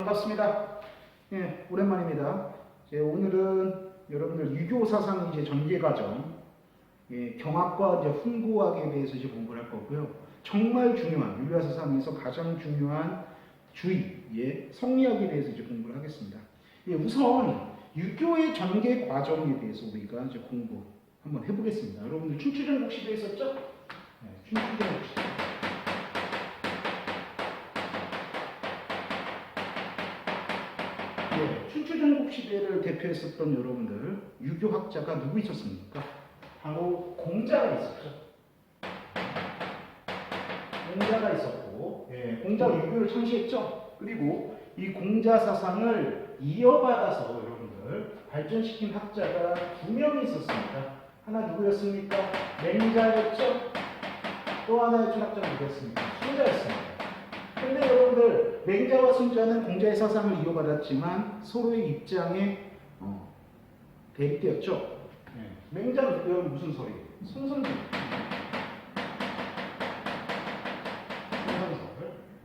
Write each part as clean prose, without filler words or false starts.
반갑습니다. 예, 오랜만입니다. 오늘은 여러분들 유교 사상 이제 전개 과정, 경학과 이제 훈구학에 대해서 이제 공부를 할 거고요. 정말 중요한 유교 사상에서 가장 중요한 주의, 성리학에 대해서 이제 공부를 하겠습니다. 우선 유교의 전개 과정에 대해서 우리가 이제 공부 한번 해보겠습니다. 여러분들 춘추전국 시대 있었죠? 네, 춘추전국 시대. 춘추전국 시대를 대표했었던 여러분들 유교학자가 누구 있었습니까? 바로 공자가 있었죠. 공자가 있었고, 공자가 유교를 창시했죠. 그리고 이 공자 사상을 이어받아서 여러분들 발전시킨 학자가 두 명이 있었습니다. 하나 누구였습니까? 맹자였죠. 또 하나의 철학자가 누구였습니까? 순자였습니다. 근데 여러분들 맹자와 순자는 공자의 사상을 이어받았지만 서로의 입장에 대립되었죠. 맹자는 무슨 소리? 성선설.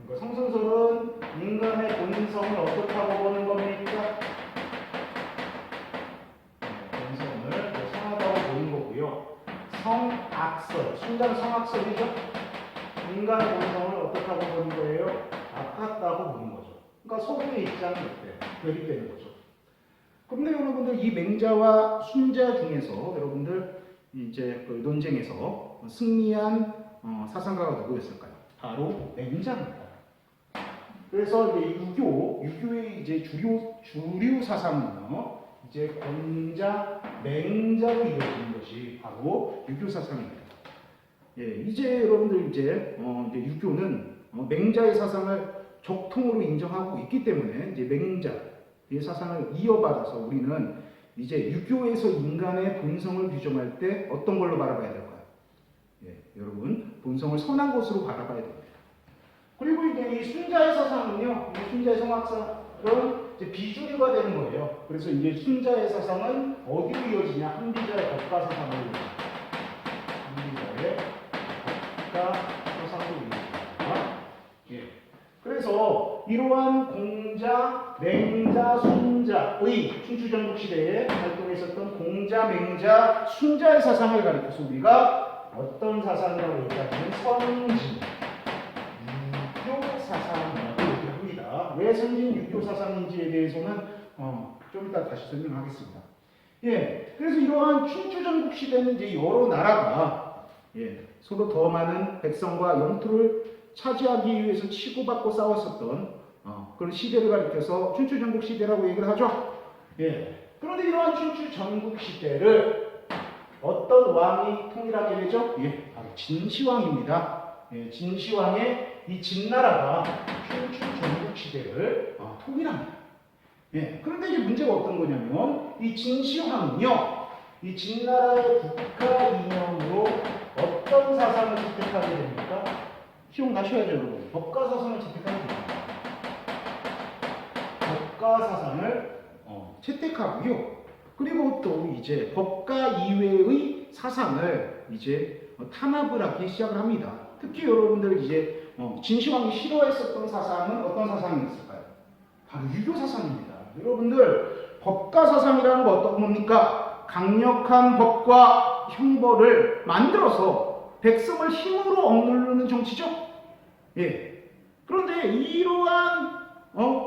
그러니까 성선설은 인간의 본성을 어떻다고 보는 겁니까? 본성을 성하다고 보는 거고요. 성악설, 순자는 성악설이죠. 인간의 본성을 어떻다고 보는 거예요? 악같다고 보는 거죠. 그러니까 서로의 입장이 어때요? 대립되는 거죠. 그런데 여러분들 이 맹자와 순자 중에서 여러분들 이제 그 논쟁에서 승리한 사상가가 누구였을까요? 바로 맹자입니다. 그래서 이제 유교의 이제 주류 사상은요, 이제 공자, 맹자로 이루어진 것이 바로 유교 사상입니다. 이제 여러분들 이제 유교는 맹자의 사상을 적통으로 인정하고 있기 때문에 이제 맹자의 사상을 이어받아서 우리는 이제 유교에서 인간의 본성을 규정할 때 어떤 걸로 바라봐야 될까요? 여러분 본성을 선한 것으로 바라봐야 됩니다. 그리고 이제 이 순자의 사상은요, 순자의 성학설은 이제 비주류가 되는 거예요. 그래서 이제 순자의 사상은 어디로 이어지냐? 한비자의 법가 사상으로 이어집니다. 한비자의 사상으로 이루어집니다. 그래서 이러한 공자, 맹자, 순자의 춘추전국 시대에 활동했었던 공자, 맹자, 순자의 사상을 가리켜서 우리가 어떤 사상이라고 얘기하면 선진 유교 사상이라고 얘기합니다. 왜 선진 유교 사상인지에 대해서는 좀 이따 다시 설명하겠습니다. 그래서 이러한 춘추전국 시대는 이제 여러 나라가 서로 더 많은 백성과 영토를 차지하기 위해서 치고받고 싸웠었던 그런 시대를 가리켜서 춘추전국 시대라고 얘기를 하죠. 그런데 이러한 춘추전국 시대를 어떤 왕이 통일하게 되죠? 바로 진시황입니다. 진시황의 이 진나라가 춘추전국 시대를 통일합니다. 그런데 이제 문제가 어떤 거냐면 이 진시황은요, 이 진나라의 국가 이념으로 어떤 사상을 채택하게 됩니까? 기억나셔야죠, 여러분. 법가 사상을 채택하게 됩니다. 법가 사상을 채택하고요. 그리고 또 이제 법가 이외의 사상을 이제 탄압을 하기 시작을 합니다. 특히 여러분들 이제 진시황이 싫어했었던 사상은 어떤 사상이었을까요? 바로 유교 사상입니다. 여러분들 법가 사상이라는 거 어떤 겁니까? 강력한 법과 형벌을 만들어서 백성을 힘으로 억누르는 정치죠. 그런데 이러한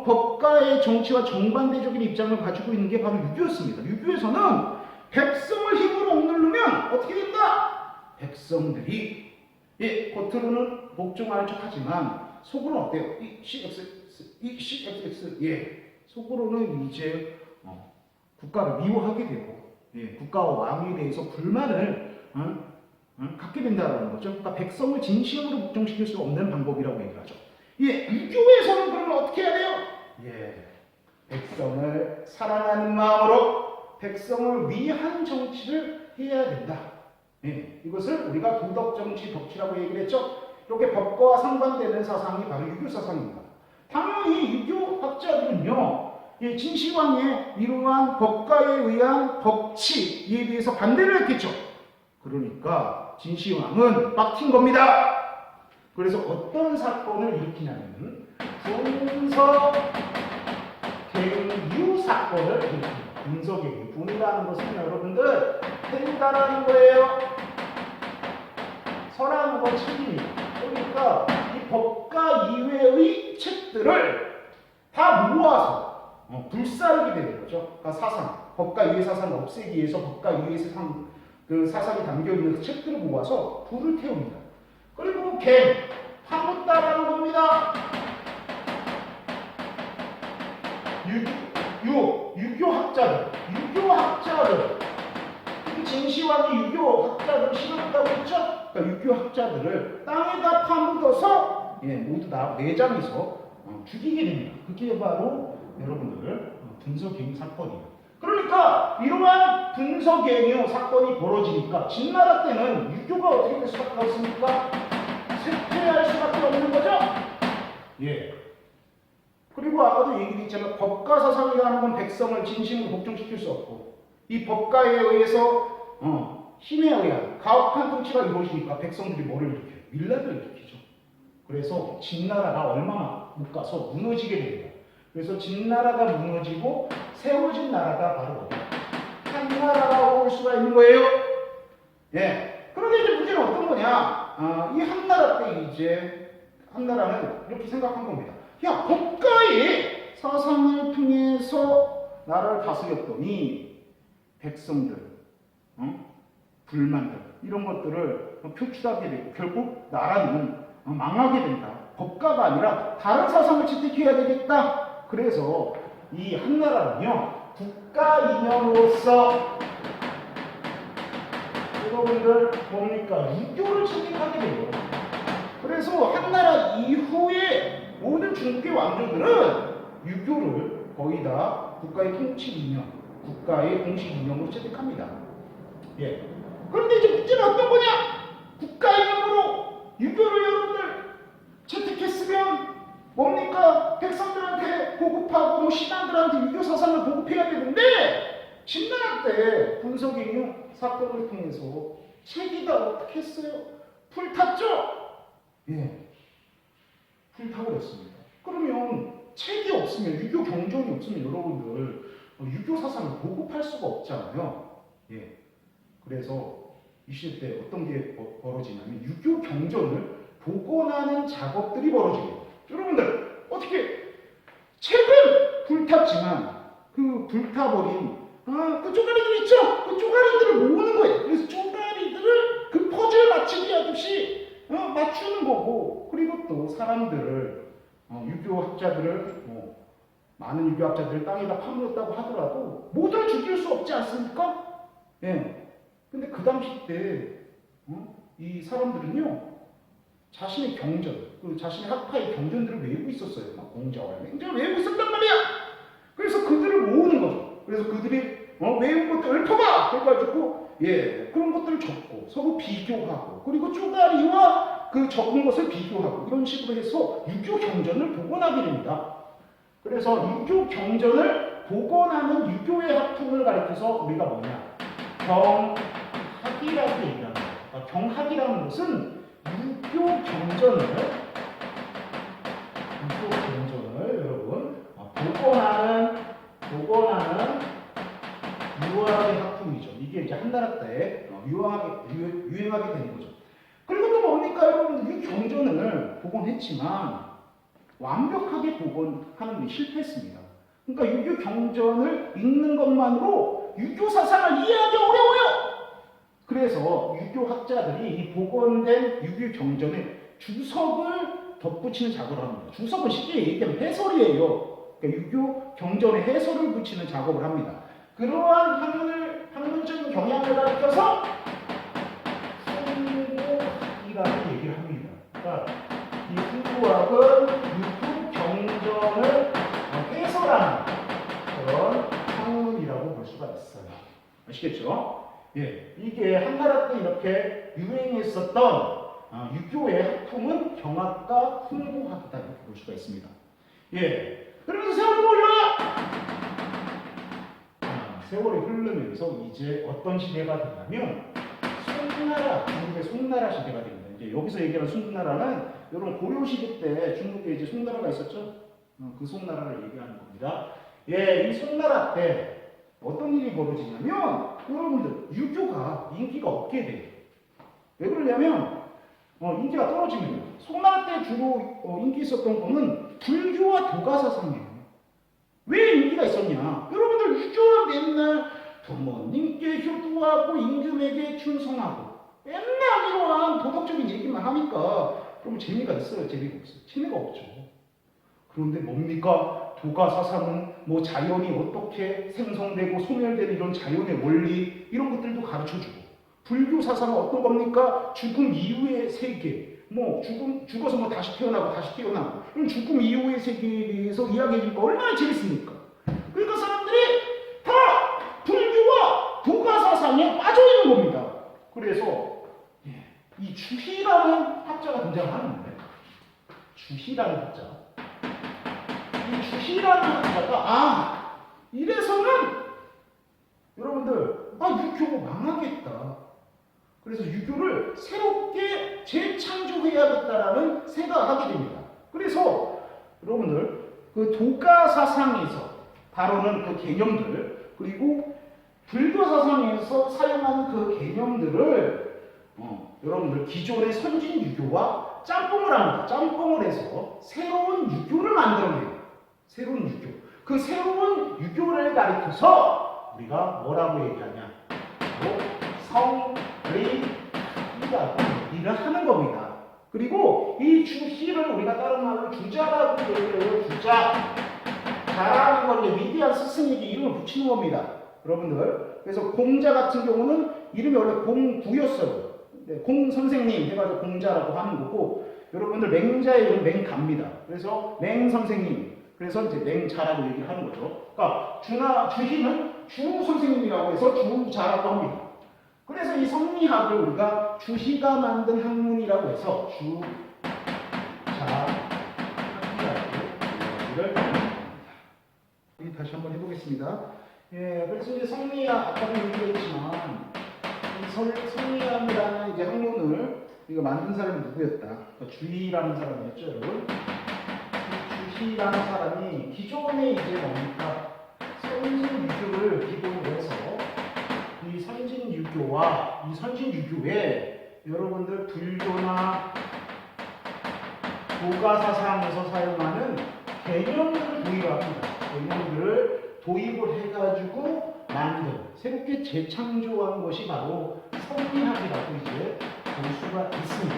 법가의 정치와 정반대적인 입장을 가지고 있는 게 바로 유교였습니다. 유교에서는 백성을 힘으로 억누르면 어떻게 된다? 백성들이 겉으로는 복종하는 척하지만 속으로는 어때요? 이 CXX 속으로는 이제 국가를 미워하게 되고 국가와 왕에 대해서 불만을 갖게 된다는 거죠. 그러니까 백성을 진심으로 복종시킬 수 없는 방법이라고 얘기하죠. 유교에서는 그러면 어떻게 해야 돼요? 백성을 사랑하는 마음으로 백성을 위한 정치를 해야 된다. 이것을 우리가 도덕정치 덕치라고 얘기를 했죠. 이렇게 법과 상반되는 사상이 바로 유교 사상입니다. 당연히 유교학자들은요, 진시황의 이러한 법가에 의한 덕치에 대해서 반대를 했겠죠. 그러니까 진시황은 빡친 겁니다. 그래서 어떤 사건을 일으키냐면 사건을 일으킵니다. 분석의 분이라는 것은 여러분들 행위다라는 거예요. 선한 건 책임이에요. 그러니까 이 법과 이외의 책들을 다 모아서 불사르게 되는 거죠. 그러니까 사상, 법과 이외의 사상을 없애기 위해서 법과 이외의 그 사상이 담겨있는 그 책들을 모아서 불을 태웁니다. 그리고 파묻다라는 겁니다. 유교학자들, 진시황이 유교학자들을 싫어한다고 했죠? 그러니까 유교학자들을 땅에다 파묻어서 모두 다 내장에서 죽이게 됩니다. 그게 바로 여러분들 분서갱유 사건이에요. 그러니까 이러한 분서갱유 사건이 벌어지니까 진나라 때는 유교가 어떻게 될 수밖에 없습니까? 쇠퇴할 수밖에 없는 거죠? 그리고 아까도 얘기했지만 법가 사상이라는 건 백성을 진심으로 복종시킬 수 없고 이 법가에 의해서 힘에 의한 가혹한 통치가 이루어지니까 백성들이 뭐를 일으켜요? 밀란을 일으키죠. 그래서 진나라가 얼마 못 가서 무너지게 됩니다. 그래서 진나라가 무너지고 세워진 나라가 바로 한나라가 올 수가 있는 거예요. 그런데 이제 문제는 어떤 거냐? 이 한나라 때 이제 한나라는 이렇게 생각한 겁니다. 야, 법가의 사상을 통해서 나라를 다스렸더니 백성들, 불만들 이런 것들을 표출하게 되고 결국 나라는 망하게 된다. 법가가 아니라 다른 사상을 채택해야 되겠다. 그래서 이 한나라는요 국가 이념으로서 여러분들 뭡니까? 유교를 채택하게 돼요. 그래서 한나라 이후에 모든 중국의 왕조들은 유교를 거의 다 국가의 통치 이념, 국가의 공식 이념으로 채택합니다. 그런데 이제 문제는 어떤 거냐? 국가 이념으로 유교를 여러분들 채택했으면 뭡니까? 백성들한테 보급하고 신앙들한테 유교 사상을 보급해야 되는데 진나라 때 분서갱유 사건을 통해서 책이 다 어떻게 했어요? 불탔죠? 불타버렸습니다. 그러면 책이 없으면 유교 경전이 없으면 여러분들 유교 사상을 보급할 수가 없잖아요. 그래서 이 시대 때 어떤 게 벌어지냐면 유교 경전을 복원하는 작업들이 벌어집니다. 여러분들 어떻게 책은 불탔지만 그 불타버린 그 쪼가리들 있죠? 그 쪼가리들을 모으는 거예요. 그래서 쪼가리들을 그 퍼즐 맞추기 하듯이 맞추는 거고 그리고 또 사람들을 유교학자들을 많은 유교학자들을 땅에다 파묻었다고 하더라도 모두를 죽일 수 없지 않습니까? 근데 그 당시 때 이 사람들은요 자신의 경전, 자신의 학파의 경전들을 외우고 있었어요. 막 공자와 맹자를 외우고 있었단 말이야. 그래서 그들을 모으는 거죠. 그래서 그들이 외운 것들 읊어봐! 해가지고 그런 것들을 적고 서로 비교하고 그리고 쪼가리와 그 적은 것을 비교하고 이런 식으로 해서 유교 경전을 복원하게 됩니다. 그래서 유교 경전을 복원하는 유교의 학풍을 가리켜서 우리가 뭐냐? 경학이라고 얘기합니다. 경학이라는 것은 유교 경전을 여러분 복원하는 유학의 학풍이죠. 이게 이제 한나라 때 유행하게 된 거죠. 그리고 또 뭡니까 여러분? 이 경전을 복원했지만 완벽하게 복원하는 데 실패했습니다. 그러니까 유교 경전을 읽는 것만으로 유교 사상을 이해하기 어려워요. 그래서 유교학자들이 이 복원된 유교 경전에 주석을 덧붙이는 작업을 합니다. 주석은 쉽게 얘기하면 해설이에요. 그러니까 유교 경전에 해설을 붙이는 작업을 합니다. 그러한 학문적인 경향을 가리켜서 훈구학이라는 얘기를 합니다. 그러니까 이 훈구학은 유교 경전을 해설하는 그런 학문이라고 볼 수가 있어요. 아시겠죠? 이게 한나라 때 이렇게 유행했었던 유교의 학풍은 경학과 훈구학이다 이렇게 볼 수가 있습니다. 그러면서 세월이 흘러요. 세월이 흐르면서 이제 어떤 시대가 되냐면 송나라, 중국의 송나라 시대가 됩니다. 이제 여기서 얘기하는 송나라는 여러분 고려 시대 때 중국에 이제 송나라가 있었죠. 그 송나라를 얘기하는 겁니다. 이 송나라 때 어떤 일이 벌어지냐면 여러분들 유교가 인기가 없게 돼요. 왜 그러냐면 인기가 떨어집니다. 송나라 때 주로 인기 있었던 거는 불교와 도가 사상이에요. 왜 인기가 있었냐? 여러분들 유교는 맨날 부모님께 효도하고 임금에게 충성하고 맨날 이러한 도덕적인 얘기만 하니까 그러면 재미가 있어요? 재미가 없어요? 재미가 없죠. 그런데 뭡니까? 도가 사상은 뭐 자연이 어떻게 생성되고 소멸되는 이런 자연의 원리 이런 것들도 가르쳐주고 불교 사상은 어떤 겁니까? 죽음 이후의 세계 뭐 죽어서 뭐 다시 태어나고 다시 태어나고 이런 죽음 이후의 세계에 대해서 이야기해 주니까 얼마나 재밌습니까? 그러니까 사람들이 다 불교와 도가 사상에 빠져 있는 겁니다. 그래서 이 주희라는 학자가 등장하는데 주희라는 학자 이 주희라는 학자가 이래서는 여러분들 유교가 망하겠다. 그래서 유교를 새롭게 재창조해야겠다라는 생각을 하게 됩니다. 그래서 여러분들 그 도가 사상에서 다루는 그 개념들 그리고 불교 사상에서 사용하는 그 개념들을 여러분들 기존의 선진 유교와 짬뽕을 합니다. 짬뽕을 해서 새로운 유교를 만들어내요. 새로운 유교. 그 새로운 유교를 가리켜서 우리가 뭐라고 얘기하냐? 성리학이라고 얘기를 하는 겁니다. 그리고 이 주희를 우리가 다른 말로 주자라고 얘기해요. 주자. 자라는 건 위대한 스승에게 이름을 붙이는 겁니다. 여러분들. 그래서 공자 같은 경우는 이름이 원래 공구였어요. 공 선생님 해가지고 공자라고 하는 거고, 여러분들 맹자의 이름 맹갑니다. 그래서 맹 선생님. 그래서 이제 맹자라고 얘기를 하는 거죠. 그러니까 주희는 주 선생님이라고 해서 주자라고 합니다. 그래서 이 성리학을 우리가 주희가 만든 학문이라고 해서 주자학이라고 얘기를 합니다. 다시 한번 해보겠습니다. 그래서 이제 성리학 아까도 얘기했지만 성리학이라는 이제 학문을 이거 만든 사람이 누구였다? 그러니까 주희라는 사람이었죠, 여러분. 주희라는 사람이 기존에 이제 뭡니까? 선진유교를 기본으로 해서 이 선진유교와 이 선진유교에 여러분들 불교나 도가사상에서 사용하는 개념들을 도입을 합니다. 개념들을 도입을 해가지고 만든 새롭게 재창조한 것이 바로 성리학이라고 이제 볼 수가 있습니다.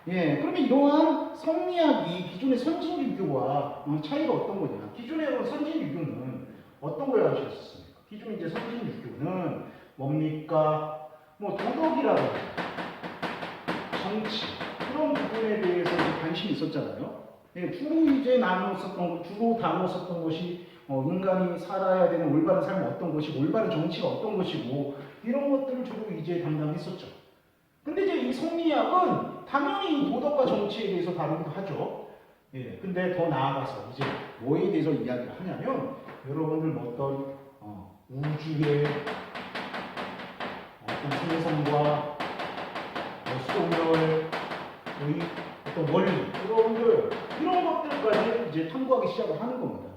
그러면 이러한 성리학이 기존의 선진유교와 차이가 어떤 거냐? 기존의 선진유교는 어떤 걸 가지고 있었습니까? 기존의 이제 선진유교는 뭡니까? 뭐 도덕이라든지 정치 그런 부분에 대해서 관심이 있었잖아요. 주로 나눴었던 것이 인간이 살아야 되는 올바른 삶은 어떤 것이고 올바른 정치가 어떤 것이고 이런 것들을 주로 이제 담당했었죠. 근데 이제 이 성리학은 당연히 도덕과 정치에 대해서 다루기도 하죠. 근데 더 나아가서 이제 뭐에 대해서 이야기를 하냐면 여러분들 어떤 우주의 어떤 생성과 소멸, 어떤 원리, 여러분들 이런 것들까지 이제 탐구하기 시작을 하는 겁니다.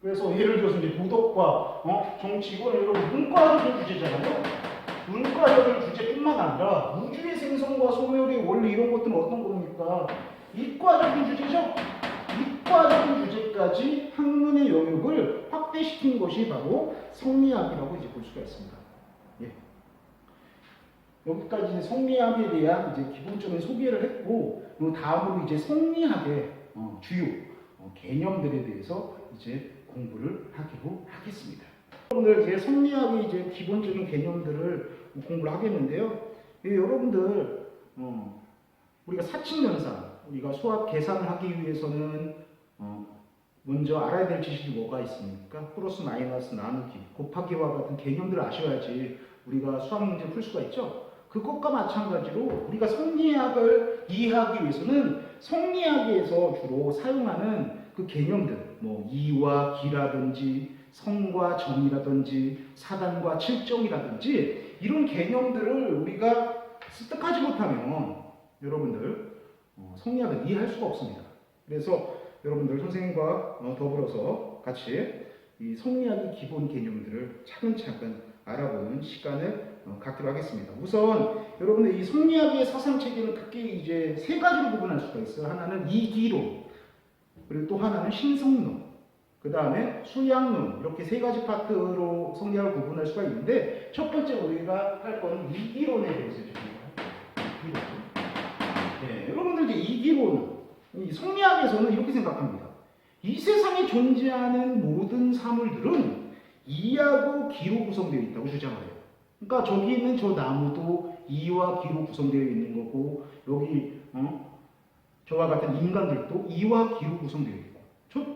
그래서 예를 들어서 이제 도덕과 정치 이거는 여러분 문과적인 주제잖아요. 문과적인 주제뿐만 아니라 우주의 생성과 소멸의 원리 이런 것들은 어떤 겁니까? 이과적인 주제죠. 이과적인 주제까지 학문의 영역을 확대시킨 것이 바로 성리학이라고 이제 볼 수가 있습니다. 여기까지 이제 성리학에 대한 이제 기본적인 소개를 했고, 그리고 다음으로 이제 성리학의 주요 개념들에 대해서 이제 공부를 하기로 하겠습니다. 여러분들 이제 성리학의 이제 기본적인 개념들을 공부를 하겠는데요. 여러분들 우리가 사칙연산, 우리가 수학 계산을 하기 위해서는 먼저 알아야 될 지식이 뭐가 있습니까? 플러스 마이너스 나누기, 곱하기와 같은 개념들을 아셔야지 우리가 수학 문제 풀 수가 있죠. 그것과 마찬가지로 우리가 성리학을 이해하기 위해서는 성리학에서 주로 사용하는 그 개념들, 뭐 이와 기라든지 성과 정이라든지 사단과 칠정이라든지 이런 개념들을 우리가 습득하지 못하면 여러분들 성리학을 이해할 수가 없습니다. 그래서 여러분들 선생님과 더불어서 같이 이 성리학의 기본 개념들을 차근차근 알아보는 시간을 갖기로 하겠습니다. 우선 여러분들 이 성리학의 사상 체계는 크게 이제 세 가지로 구분할 수가 있어요. 하나는 이기론, 그리고 또 하나는 신성론, 그 다음에 수양론, 이렇게 세 가지 파트로 성리학을 구분할 수가 있는데, 첫 번째 우리가 할 거는 이기론에 대해서 이기론. 네, 여러분들 이제 이기론, 이 성리학에서는 이렇게 생각합니다. 이 세상에 존재하는 모든 사물들은 이하고 기로 구성되어 있다고 주장을 해요. 그러니까 저기 있는 저 나무도 이와 기로 구성되어 있는 거고, 여기 저와 같은 인간들도 이와 기로 구성되어 있고,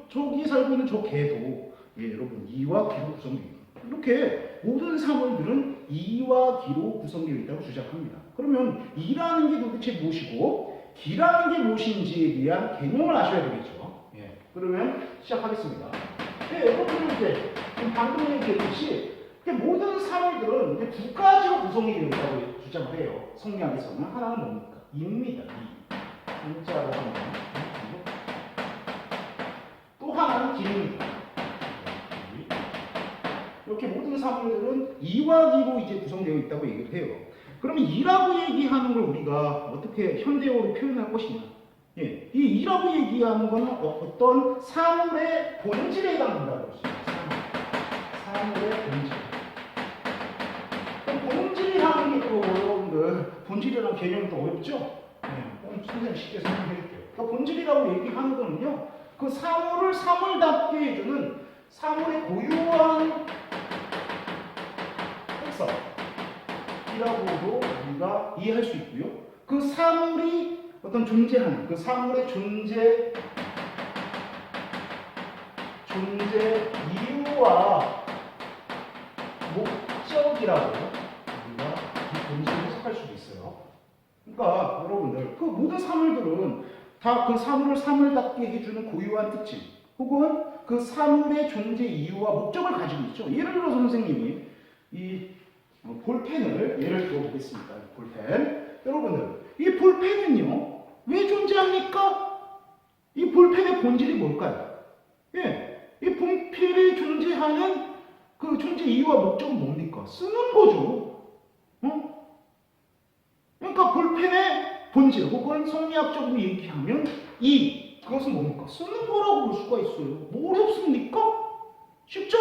저기 살고 있는 저 개도 여러분 이와 기로 구성되어 있고, 이렇게 모든 사물들은 이와 기로 구성되어 있다고 주장합니다. 그러면 이라는 게 도대체 무엇이고 기라는 게 무엇인지에 대한 개념을 아셔야 되겠죠. 그러면 시작하겠습니다. 여러분들 이제 방금 얘기했듯이 모든 사물들은 이제 두 가지로 구성이 되어 있다고 주장을 해요. 성리학에서는. 하나는 뭡니까? 이입니다. 이. 인자로 하는 또 하나는 기입니다. 이렇게 모든 사물들은 이와 기로 이제 구성되어 있다고 얘기를 해요. 그러면 이라고 얘기하는 걸 우리가 어떻게 현대어로 표현할 것이냐? 이 이라고 얘기하는 것은 어떤 사물의 본질에 해당된다고 했어요. 사물의 본질. 본질이라는 게 또 여러분들 본질이라는 개념이 또 어렵죠? 선생님 쉽게 설명해드릴게요. 그러니까 본질이라고 얘기하는 거는요, 그 사물을 사물답게 해주는 사물의 고유한 특성이라고도 우리가 이해할 수 있고요. 그 사물이 어떤 존재하는 그 사물의 존재 이유와 목적이라고 우리가 이 본질을 해석할 수도 있어요. 그러니까 여러분들 그 모든 사물들은 다 그 사물을 사물답게 해주는 고유한 특징 혹은 그 사물의 존재 이유와 목적을 가지고 있죠. 예를 들어서 선생님이 이 볼펜을 예를 들어 보겠습니다. 볼펜. 여러분들 이 볼펜은요 왜 존재합니까? 이 볼펜의 본질이 뭘까요? 이 볼펜이 존재하는 그 존재 이유와 목적은 뭡니까? 쓰는 거죠. 그러니까 볼펜의 본질 혹은 성리학적으로 얘기하면 그것은 뭡니까? 쓰는 거라고 볼 수가 있어요. 뭐 어렵습니까? 쉽죠?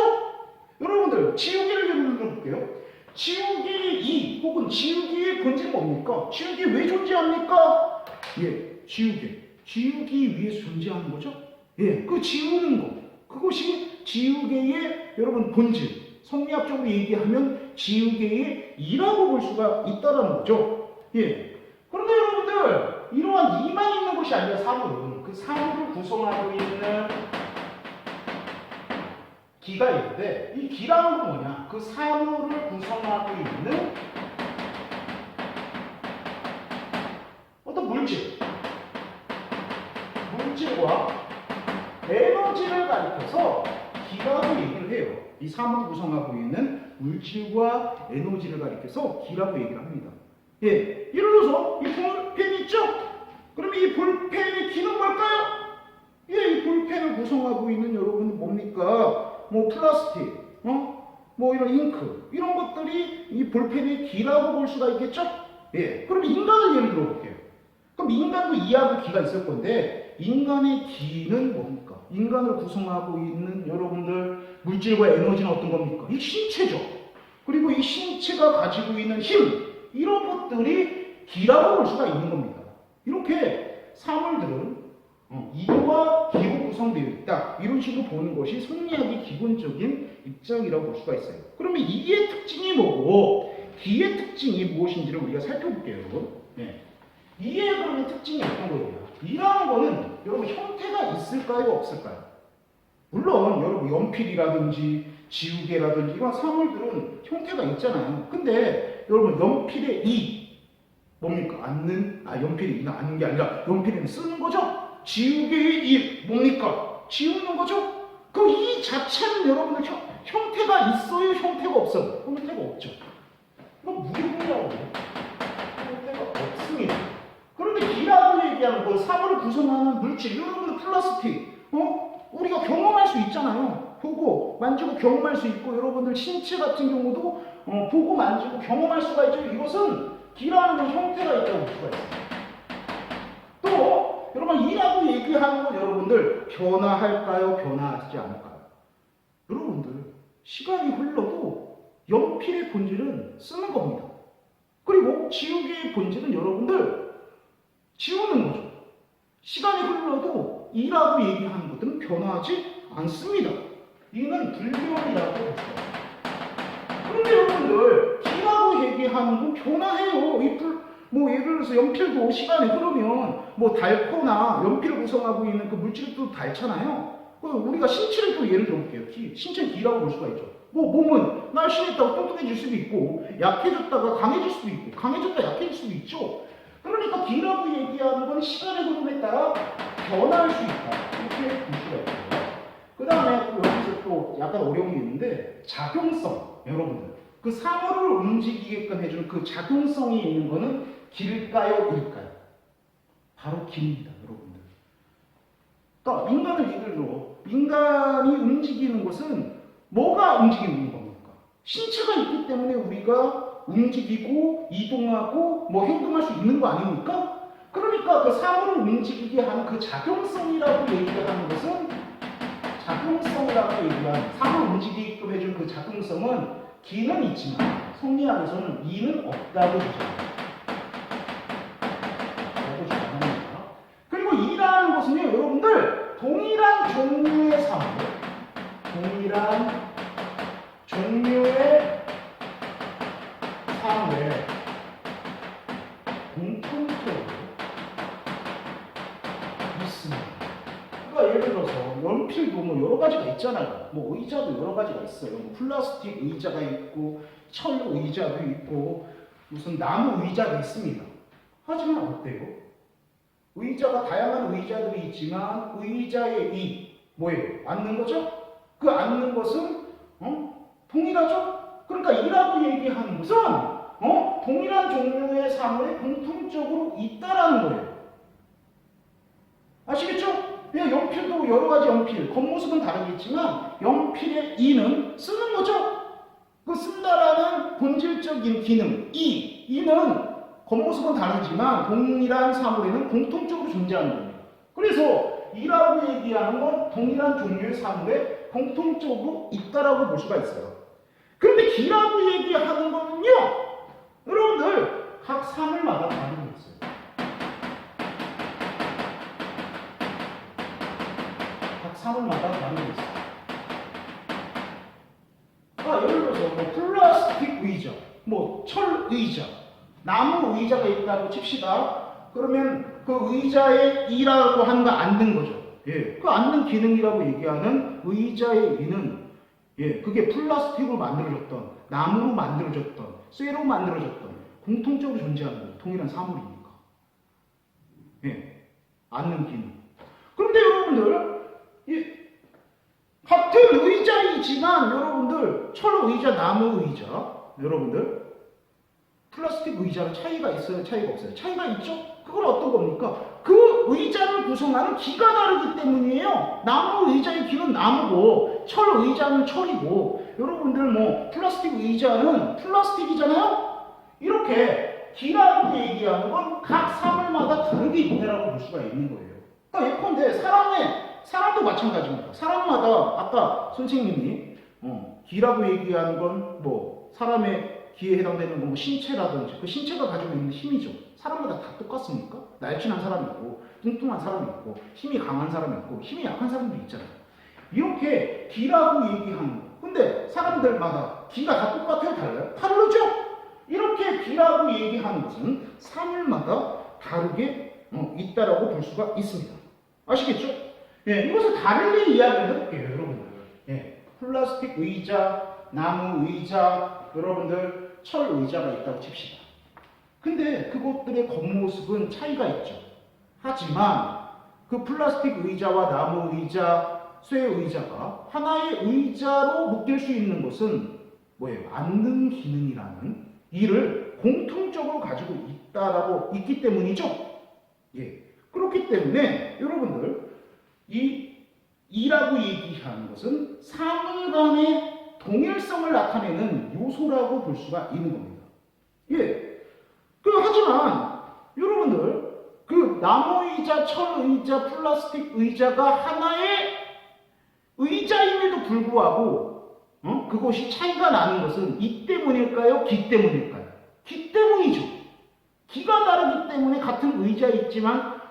여러분들 지우개를 예를 들어볼게요. 지우개의 혹은 지우개의 본질이 뭡니까? 지우개 왜 존재합니까? 지우기 위해서 존재하는 거죠? 그 지우는 거. 그것이 지우개의 여러분 본질. 성리학적으로 얘기하면 지우개의 이라고 볼 수가 있다는 거죠. 그런데 여러분들 이러한 이만 있는 것이 아니라 사물은 그 사물을 구성하고 있는 기가 있는데 이 기라는 건 뭐냐? 그 사물을 구성하고 있는 어떤 물질과 에너지를 가리켜서 기라고 얘기를 해요. 이 사물을 구성하고 있는 물질과 에너지를 가리켜서 기라고 얘기를 합니다. 예를 들어서 이 볼펜 있죠? 그럼 이 볼펜의 기는 뭘까요? 이 볼펜을 구성하고 있는 여러분은 뭡니까? 뭐 플라스틱, 뭐 이런 잉크 이런 것들이 이 볼펜의 기라고 볼 수가 있겠죠? 그럼 인간을 예를 들어볼게요. 그럼 인간도 이하고 기가 있을 건데 인간의 기는 뭡니까? 인간을 구성하고 있는 여러분들 물질과 에너지는 어떤 겁니까? 이 신체죠. 그리고 이 신체가 가지고 있는 힘 이런 것들이 기라고 볼 수가 있는 겁니다. 이렇게 사물들은 이와 기로 구성되어 있다. 이런 식으로 보는 것이 성리학의 기본적인 입장이라고 볼 수가 있어요. 그러면 이의 특징이 뭐고 기의 특징이 무엇인지를 우리가 살펴볼게요. 이의 그러면 특징이 어떤 거예요? 이라는 거는 여러분 형태가 있을까요? 없을까요? 물론 여러분 연필이라든지 지우개라든지 이런 사물들은 형태가 있잖아요. 근데 여러분 연필의 이 뭡니까? 연필이 앉는 게 아니라 연필은 쓰는 거죠? 지우개의 이 뭡니까? 지우는 거죠? 그 이 자체는 여러분들 형태가 있어요? 형태가 없어요? 형태가 없죠. 이건 무리군이라고 해요. 형태가 없습니다. 그런데 기라고 얘기하는 건 사물을 구성하는 물질, 여러분들 플라스틱, 우리가 경험할 수 있잖아요. 보고 만지고 경험할 수 있고 여러분들 신체 같은 경우도 보고 만지고 경험할 수가 있죠. 이것은 기라는 형태가 있다고 볼 수가 있어요. 또 여러분 이라고 얘기하는 건 여러분들 변화할까요? 변화하지 않을까요? 여러분들 시간이 흘러도 연필의 본질은 쓰는 겁니다. 그리고 지우개의 본질은 여러분들 지우는 거죠. 시간이 흘러도 이라고 얘기하는 것들은 변화하지 않습니다. 이는 불변이라고 볼 수가 있어요. 그런데 여러분들 기라고 얘기하는 건 변화해요. 뭐 예를 들어서 연필도 시간이 흐르면 뭐 닳거나 연필을 구성하고 있는 그 물질도 닳잖아요. 우리가 신체를 또 예를 들어볼게요. 신체는 기라고 볼 수가 있죠. 뭐 몸은 날씬했다가 뚱뚱해질 수도 있고 약해졌다가 강해질 수도 있고 강해졌다가 약해질 수도 있죠. 그러니까 기라고 얘기하는 건 시간의 흐름에 따라 변화할 수 있다. 이렇게 볼 수가 있고요. 그 다음에 여기서 또 약간 어려운 게 있는데 작용성. 여러분들 그 사물을 움직이게끔 해주는 그 작용성이 있는 거는 길까요? 일까요? 바로 길입니다. 여러분들. 그러니까 인간을 예를 들어 인간이 움직이는 것은 뭐가 움직이는 겁니까? 신체가 있기 때문에 우리가 움직이고 이동하고 뭐 행동할 수 있는 거 아닙니까? 그러니까 그 사물을 움직이게 하는 그 작용성이라고 얘기하는 것은 작용성이라고 얘기하는 사물을 움직이게끔 해주는 그 작용성은 기는 있지만 성리학에서는 이는 없다고 주장합니다. 그리고 이라는 것은요, 여러분들 동일한 종류의 사물, 동일한 종류의 사물에 공통적으로 있습니다. 그러니까 예를 들어서 연필도 뭐 여러 가지가 있잖아요. 뭐 의자도 여러 가지가 있어요. 뭐 플라스틱 의자가 있고 철 의자도 있고 무슨 나무 의자도 있습니다. 하지만 어때요? 의자가 다양한 의자들이 있지만 의자의 이 뭐예요? 앉는 거죠? 그 앉는 것은 동일하죠? 그러니까 이라고 얘기하는 것은 동일한 종류의 사물에 공통적으로 있다라는 거예요. 아시겠죠? 그냥 연필도 여러 가지 연필, 겉모습은 다르겠지만 연필의 이는 쓰는 거죠? 그 쓴다라는 본질적인 기능, 이는 겉모습은 다르지만 동일한 사물에는 공통적으로 존재하는 겁니다. 그래서 이라고 얘기하는 건 동일한 종류의 사물에 공통적으로 있다라고 볼 수가 있어요. 그런데 기라고 얘기하는 거는요, 여러분들 각 사물마다 다른 게 있어요. 각 사물마다 다른 게 있어요. 예를 들어서 뭐 플라스틱 의자, 뭐 철 의자, 나무 의자가 있다고 칩시다. 그러면 그 의자의 이라고 하는 거 앉는 거죠. 예, 그 앉는 기능이라고 얘기하는 의자의 이는 그게 플라스틱으로 만들어졌던, 나무로 만들어졌던, 쇠로 만들어졌던 공통적으로 존재하는 거예요. 동일한 사물이니까. 예, 앉는 기능. 그런데 여러분들 같은 의자이지만 여러분들 철 의자, 나무 의자, 여러분들 플라스틱 의자는 차이가 있어요? 차이가 없어요? 차이가 있죠? 그건 어떤 겁니까? 그 의자를 구성하는 기가 다르기 때문이에요. 나무 의자의 기는 나무고 철 의자는 철이고 여러분들 뭐 플라스틱 의자는 플라스틱이잖아요? 이렇게 기라고 얘기하는 건 각 사물마다 다르게 있다라고 볼 수가 있는 거예요. 그러니까 예컨대 사람도 마찬가지입니다. 사람마다 아까 선생님이 기라고 얘기하는 건 뭐 사람의 기에 해당되는 건 뭐 신체라든지 그 신체가 가지고 있는 힘이죠. 사람마다 다 똑같습니까? 날씬한 사람이 있고 뚱뚱한 사람이 있고 힘이 강한 사람이 있고 힘이 약한 사람도 있잖아요. 이렇게 기라고 얘기하는 거. 근데 사람들마다 기가 다 똑같아요? 달라요? 다르죠? 이렇게 기라고 얘기하는 것은 사물마다 다르게 있다라고 볼 수가 있습니다. 아시겠죠? 예, 이것을 다르게 이야기를 해볼게요, 여러분들. 예, 플라스틱 의자, 나무 의자, 여러분들 철 의자가 있다고 칩시다. 근데 그것들의 겉모습은 차이가 있죠. 하지만 그 플라스틱 의자와 나무 의자, 쇠 의자가 하나의 의자로 묶일 수 있는 것은 뭐예요? 앉는 기능이라는 이를 공통적으로 가지고 있기 때문이죠. 예. 그렇기 때문에 여러분들 이 이라고 얘기하는 것은 사물 간의 동일성을 나타내는 요소라고 볼 수가 있는 겁니다. 예. 하지만 여러분들 그 나무 의자, 철 의자, 플라스틱 의자가 하나의 의자임에도 불구하고 그것이 차이가 나는 것은 이 때문일까요? 기 때문일까요? 기 때문이죠. 기가 다르기 때문에 같은 의자이지만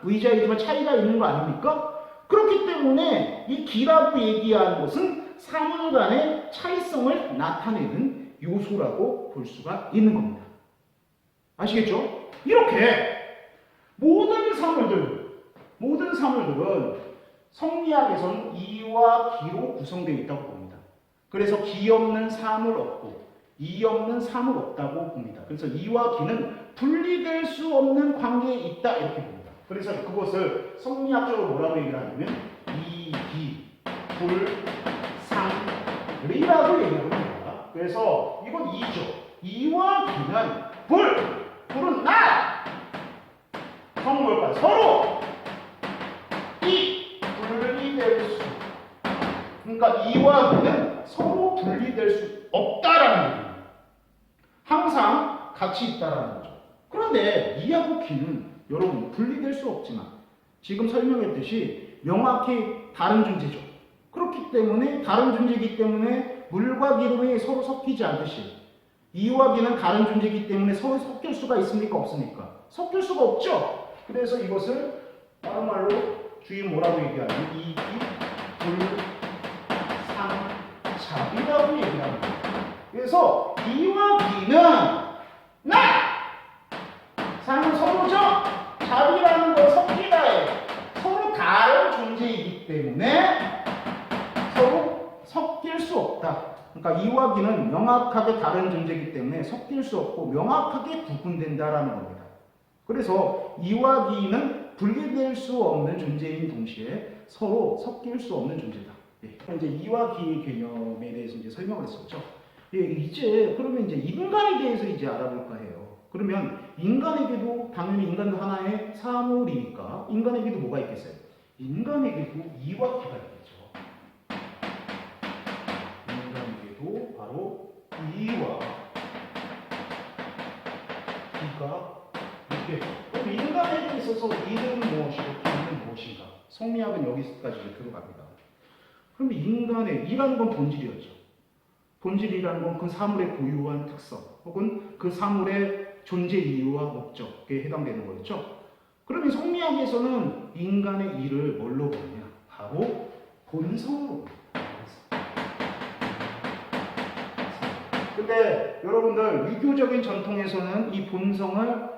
차이가 있는 거 아닙니까? 그렇기 때문에 이 기라고 얘기하는 것은 사물 간의 차이성을 나타내는 요소라고 볼 수가 있는 겁니다. 아시겠죠? 이렇게 모든 사물들은 성리학에서는 이와 기로 구성되어 있다고 봅니다. 그래서 기 없는 사물 없고 이 없는 사물 없다고 봅니다. 그래서 이와 기는 분리될 수 없는 관계에 있다 이렇게 봅니다. 그래서 그것을 성리학적으로 뭐라고 얘기를 하냐면 이, 기, 불, 상, 리라고 얘기를 합니다. 그래서 이건 이죠. 이와 기는 불은 나! 성은 뭘까요? 서로! 이 분리될 수. 그러니까 이와 기는 서로 분리될 수 없다라는 얘기입니다. 항상 같이 있다라는 거죠. 그런데 이하고 기는 여러분 분리될 수 없지만 지금 설명했듯이 명확히 다른 존재죠. 그렇기 때문에 다른 존재이기 때문에 물과 기름이 서로 섞이지 않듯이 이와 기는 다른 존재이기 때문에 서로 섞일 수가 있습니까? 없습니까? 섞일 수가 없죠. 그래서 이것을 다른 말로 주인 뭐라고 얘기하냐면 이기, 불, 상, 잡이라고 얘기합니다. 그래서 이와 기는 나! 상은 서로죠? 잡이라는 거 섞이다에 서로 다른 존재이기 때문에 서로 섞일 수 없다. 그러니까 이와 기는 명확하게 다른 존재이기 때문에 섞일 수 없고 명확하게 구분된다라는 겁니다. 그래서 이와 기는 분리될 수 없는 존재인 동시에 서로 섞일 수 없는 존재다. 예. 이제 이와 기의 개념에 대해서 이제 설명을 했었죠. 예, 이제 그러면 이제 인간에 대해서 이제 알아볼까 해요. 그러면 인간에게도 당연히 인간도 하나의 사물이니까 인간에게도 뭐가 있겠어요? 인간에게도 이와 기가 있겠죠. 인간에게도 바로 이와 기가 있겠죠. 그럼 인간에게 있어서 이는 무엇이고 기는 무엇인가? 성리학은 여기까지 들어갑니다. 그럼 인간의 이라는 건 본질이었죠. 본질이라는 건 그 사물의 고유한 특성 혹은 그 사물의 존재 이유와 목적에 해당되는 거였죠. 그러면 성리학에서는 인간의 일을 뭘로 보느냐? 바로 본성으로. 근데 여러분들 유교적인 전통에서는 이 본성을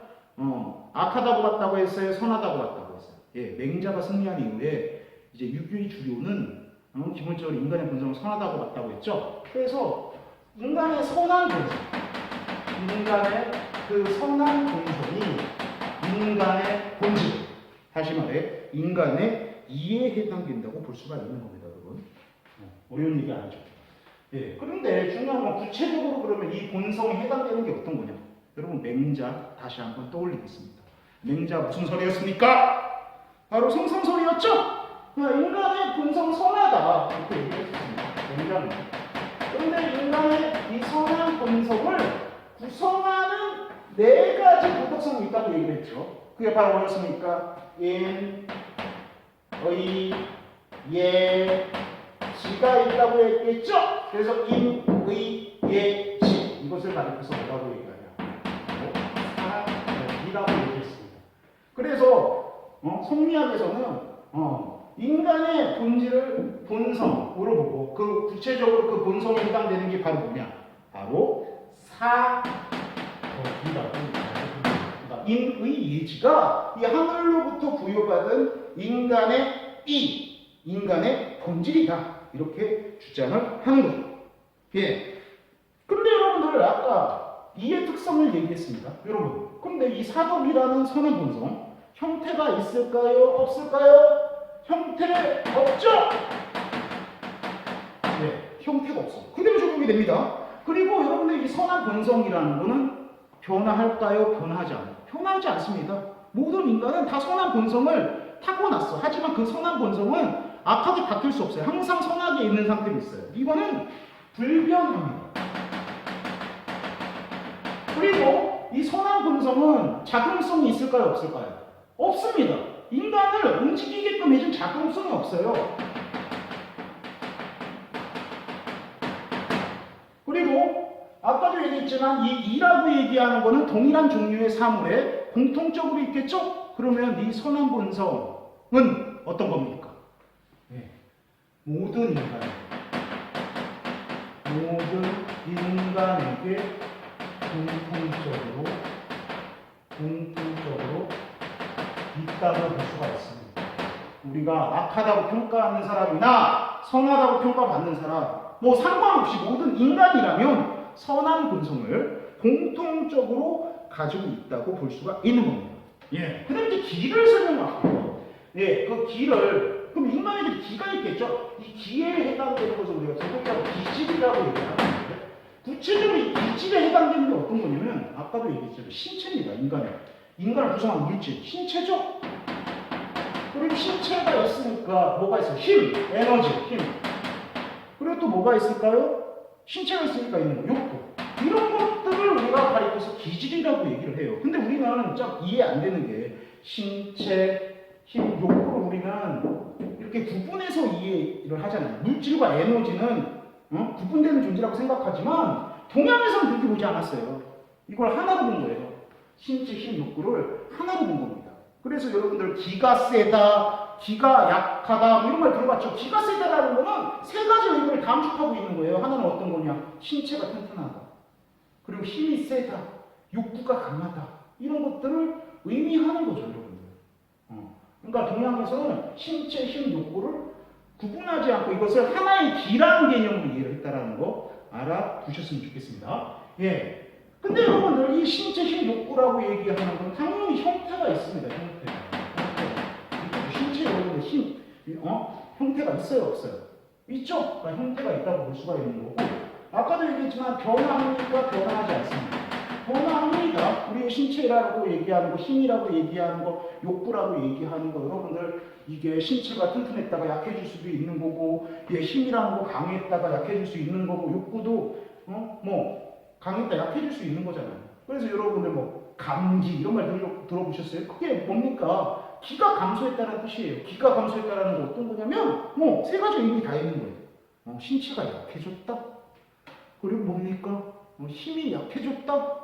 악하다고 봤다고 했어요? 선하다고 봤다고 했어요? 예, 맹자가 승리한 이후에 이제 유교의 주류는 기본적으로 인간의 본성을 선하다고 봤다고 했죠. 그래서 인간의 선한 본성, 인간의 그 선한 본성이 인간의 본질, 다시 말해 인간의 이에 해당된다고 볼 수가 있는 겁니다, 여러분. 어려운 얘기 아니죠. 예. 그런데 중요한 건 구체적으로 그러면 이 본성에 해당되는 게 어떤 거냐? 여러분 맹자 다시 한번 떠올리겠습니다. 맹자 무슨 설이었습니까? 바로 성선설이었죠. 인간의 본성 선하다 이렇게 얘기했습니다. 맹자는. 그런데 인간의 이 선한 본성을 구성하는 네 가지 도덕성이 있다고 얘기를 했죠. 그게 바로 뭐였습니까? 인, 의, 예, 지가 있다고 했겠죠? 그래서 인, 의, 예, 지 이것을 가리켜서 뭐라고 얘기하냐? 사이라고 얘기했습니다. 그래서 성리학에서는 인간의 본질을 본성으로 보고 그 구체적으로 그 본성에 해당되는 게 바로 뭐냐? 바로 사덕이라고 얘기합니다. 그러니까 인의 예지가 이 하늘로부터 부여받은 인간의 본질이다. 이렇게 주장을 하는 거죠. 예. 근데 여러분들 아까 이의 특성을 얘기했습니다. 여러분. 근데 이 사덕이라는 선한 본성 형태가 있을까요? 없을까요? 형태 없죠? 네, 형태가 없어. 그대로 적용이 됩니다. 그리고 여러분들 이 선한 본성이라는 거는 변화할까요? 변하지 않습니다. 모든 인간은 다 선한 본성을 타고났어. 하지만 그 선한 본성은 악하게 바뀔 수 없어요. 항상 선하게 있는 상태로 있어요. 이거는 불변합니다. 그리고 이 선한 본성은 작용성이 있을까요? 없을까요? 없습니다. 인간을 움직이게끔 해준 작용성이 없어요. 그리고 아까도 얘기했지만 이 이라고 얘기하는 거는 동일한 종류의 사물에 공통적으로 있겠죠? 그러면 이 선한 본성은 어떤 겁니까? 네. 모든 인간에게 공통적으로 있다고 볼 수가 있습니다. 우리가 악하다고 평가하는 사람이나 선하다고 평가받는 사람, 뭐 상관없이 모든 인간이라면 선한 본성을 공통적으로 가지고 있다고 볼 수가 있는 겁니다. 예. 그 다음에 이제 기를 설명할게요. 예, 그 기를, 그럼 인간에게 기가 있겠죠? 이 기에 해당되는 것을 우리가 두 번째로 기질이라고 얘기하는데, 구체적으로 이 기질에 해당되는 게 어떤 거냐면, 아까도 얘기했죠. 신체입니다, 인간을 구성한 물질, 신체죠? 그리고 신체가 있으니까 뭐가 있어요? 힘, 에너지, 힘. 그리고 또 뭐가 있을까요? 신체가 있으니까 있는 거, 욕구. 이런 것들을 우리가 가리켜서 기질이라고 얘기를 해요. 근데 우리는 좀 이해 안 되는 게 신체, 힘, 욕구를 우리는 이렇게 구분해서 이해를 하잖아요. 물질과 에너지는 구분되는 존재라고 생각하지만 동양에서는 그렇게 보지 않았어요. 이걸 하나로 본 거예요. 신체, 힘, 욕구를 하나로 본 겁니다. 그래서 여러분들 기가 세다, 기가 약하다 이런 말 들어봤죠? 기가 세다라는 거는 세 가지 의미를 감축하고 있는 거예요. 하나는 어떤 거냐? 신체가 튼튼하다. 그리고 힘이 세다. 욕구가 강하다. 이런 것들을 의미하는 거죠, 여러분들. 그러니까 동양에서는 신체, 힘, 욕구를 구분하지 않고 이것을 하나의 기라는 개념으로 이해를 했다라는 거 알아두셨으면 좋겠습니다. 예. 근데 여러분들 이 신체, 힘, 욕구라고 얘기하는 건 당연히 형태가 있습니다. 형태. 신체 여러분들 힘, 형태가 있어요, 없어요? 있죠? 그러니까 형태가 있다고 볼 수가 있는 거고, 아까도 얘기했지만 변화합니까? 변화하지 않습니다. 변화합니다. 우리의 신체라고 얘기하는 거, 힘이라고 얘기하는 거, 욕구라고 얘기하는 거, 여러분들 이게 신체가 튼튼했다가 약해질 수도 있는 거고, 힘이라는 거 강했다가 약해질 수 있는 거고, 욕구도 강했다 약해질 수 있는 거잖아요. 그래서 여러분들 뭐 감기 이런 말 들어보셨어요? 그게 뭡니까? 기가 감소했다는 뜻이에요. 기가 감소했다는 거 어떤 거냐면 세 가지 의미 다 있는 거예요. 신체가 약해졌다. 그리고 뭡니까? 힘이 약해졌다.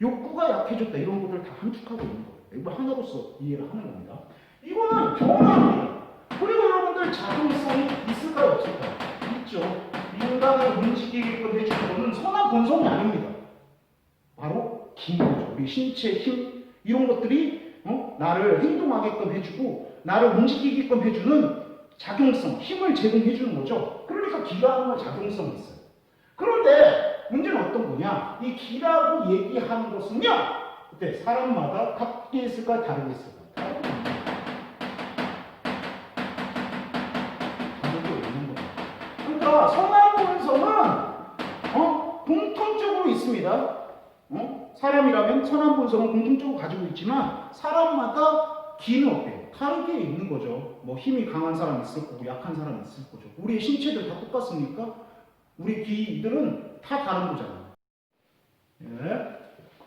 욕구가 약해졌다. 이런 것들을 다 함축하고 있는 거예요. 이거 하나로서 이해를 하는 겁니다. 이거는 변화입니다. 그리고 여러분들 작용성이 있을까요? 없을까요? 있죠. 인간을 움직이게끔 해주는 것은 선한 본성이 아닙니다. 바로 기능이죠. 우리 신체, 힘 이런 것들이 나를 행동하게끔 해주고 나를 움직이게끔 해주는 작용성, 힘을 제공해주는 거죠. 그러니까 기라는 건 작용성이 있어요. 그런데 문제는 어떤 거냐? 이 기라고 얘기하는 것은요, 그때 사람마다 같게 있을까 다르게 있을까? 다르게 있는 거죠. 그러니까 선한 본성은 공통적으로 있습니다. 사람이라면 선한 본성은 공통적으로 가지고 있지만 사람마다 기는 어때요? 다르게 있는 거죠. 뭐 힘이 강한 사람 있을 거고 약한 사람 있을 거죠. 우리의 신체들 다 똑같습니까? 우리 기들은 다 다른 거잖아요.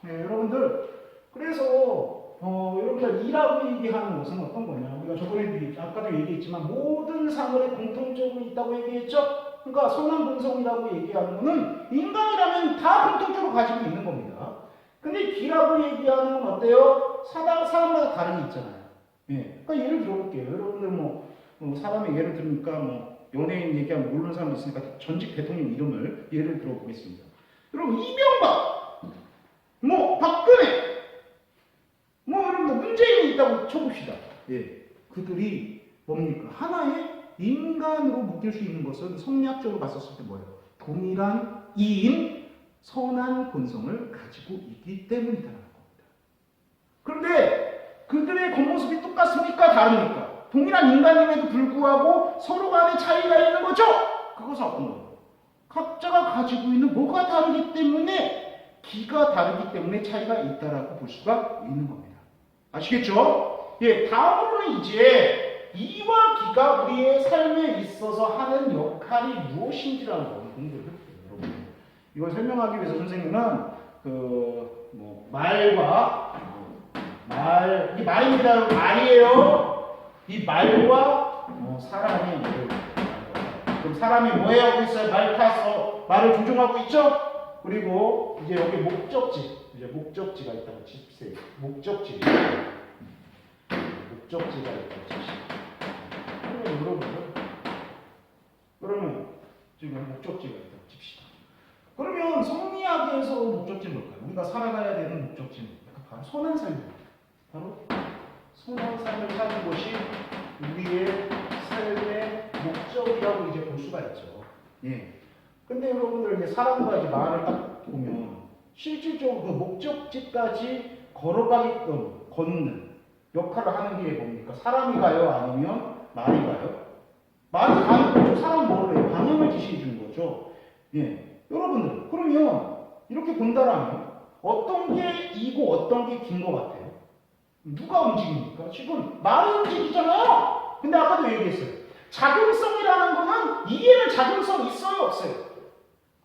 네, 여러분들 그래서 여러분들 이라고 얘기하는 것은 어떤 거냐? 우리가 저번에 아까도 얘기했지만 모든 사물에 공통적으로 있다고 얘기했죠. 그러니까 선한 본성이라고 얘기하는 것은 인간이라면 다 공통적으로 가지고 있는 겁니다. 근데 기라고 얘기하는 건 어때요? 사람마다 다른 게 있잖아요. 예. 그러니까 예를 들어볼게요. 여러분들 사람의 예를 들으니까 연예인 얘기하면 모르는 사람도 있으니까 전직 대통령 이름을 예를 들어보겠습니다. 여러분 이명박, 박근혜, 여러분들 문재인이 있다고 쳐봅시다. 예. 그들이 뭡니까? 하나의 인간으로 묶일 수 있는 것은 성리학적으로 봤었을 때 뭐예요? 동일한 이인 선한 본성을 가지고 있기 때문이라는 겁니다. 그런데 그들의 겉모습이 똑같습니까? 다릅니까? 동일한 인간임에도 불구하고 서로 간에 차이가 있는 거죠? 그것은 어떤 거예요? 각자가 가지고 있는 뭐가 다르기 때문에 기가 다르기 때문에 차이가 있다라고 볼 수가 있는 겁니다. 아시겠죠? 예, 다음으로는 이제 이와 기가 우리의 삶에 있어서 하는 역할이 무엇인지라는 걸 공부를 해볼게요, 여러분. 이걸 설명하기 위해서 선생님은 이 말입니다. 말이에요. 이 말과 사람이 뭐예요? 그럼 사람이 뭐 하고 있어요? 말 타서 말을 조종하고 있죠? 그리고 이제 여기 목적지가 있다고 칩세요. 목적지가 있다고 칩시다. 그러면 지금 목적지가 있다고 칩시다. 그러면 성리학에서 목적지는 뭘까요? 우리가 살아가야 되는 목적지는 바로 선한 삶입니다. 바로 선한 삶을 사는 것이 우리의 삶의 목적이라고 이제 볼 수가 있죠. 예. 근데 여러분들 이제 사람과 이제 말을 딱 보면 실질적으로 그 목적지까지 걸어가게끔 걷는 역할을 하는 게 뭡니까? 사람이 가요? 아니면 말이 가요? 말이 가는 거죠. 사람 뭐를 해요? 방향을 지시해 주는 거죠. 예. 여러분들, 그러면 이렇게 본다라면 어떤 게 이고 어떤 게 긴 것 같아요? 누가 움직입니까? 지금 말이 움직이잖아요. 근데 아까도 얘기했어요. 작용성이라는 거는 이게는 작용성 있어요, 없어요?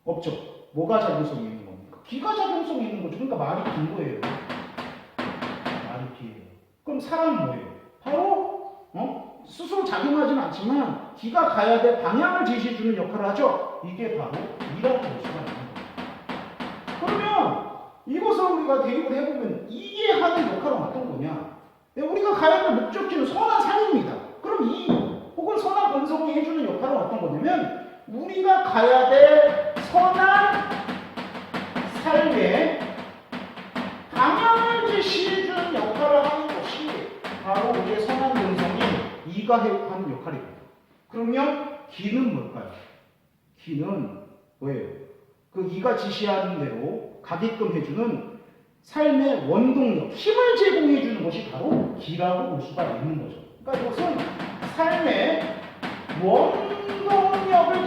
없죠. 뭐가 작용성이 있는 겁니까? 기가 작용성이 있는 거죠. 그러니까 말이 긴 거예요. 말이 길어요. 그럼 사람은 뭐예요? 바로 스스로 작용하지는 않지만 기가 가야 될 방향을 제시해주는 역할을 하죠. 이게 바로 이라고 볼 수가 있는 거예요. 그러면 이것을 우리가 대입을 해보면 이게 하는 역할은 어떤 거냐? 우리가 가야 될 목적지는 선한 삶입니다. 그럼 이 혹은 선한 본성이 해주는 역할은 어떤 거냐면 우리가 가야 될 선한 삶의 방향을 제시해주는 역할을 하는 것이 바로 우리의 선한 본성이 이가 하는 역할입니다. 그러면 기는 뭘까요? 기는 뭐예요? 그 이가 지시하는 대로 가게끔 해주는 삶의 원동력, 힘을 제공해주는 것이 바로 기라고 볼 수가 있는 거죠. 그러니까 이것은 삶의 원동력을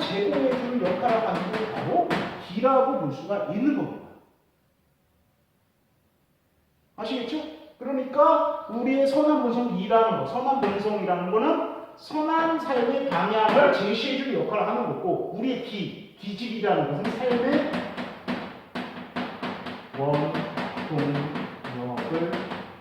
제공해주는 역할을 하는 게 바로 기라고 볼 수가 있는 겁니다. 아시겠죠? 그러니까 우리의 선한 본성이라는 거, 선한 본성이라는 거는 선한 삶의 방향을 제시해주는 역할을 하는 거고, 우리의 기질이라는 것은 삶의 원동력을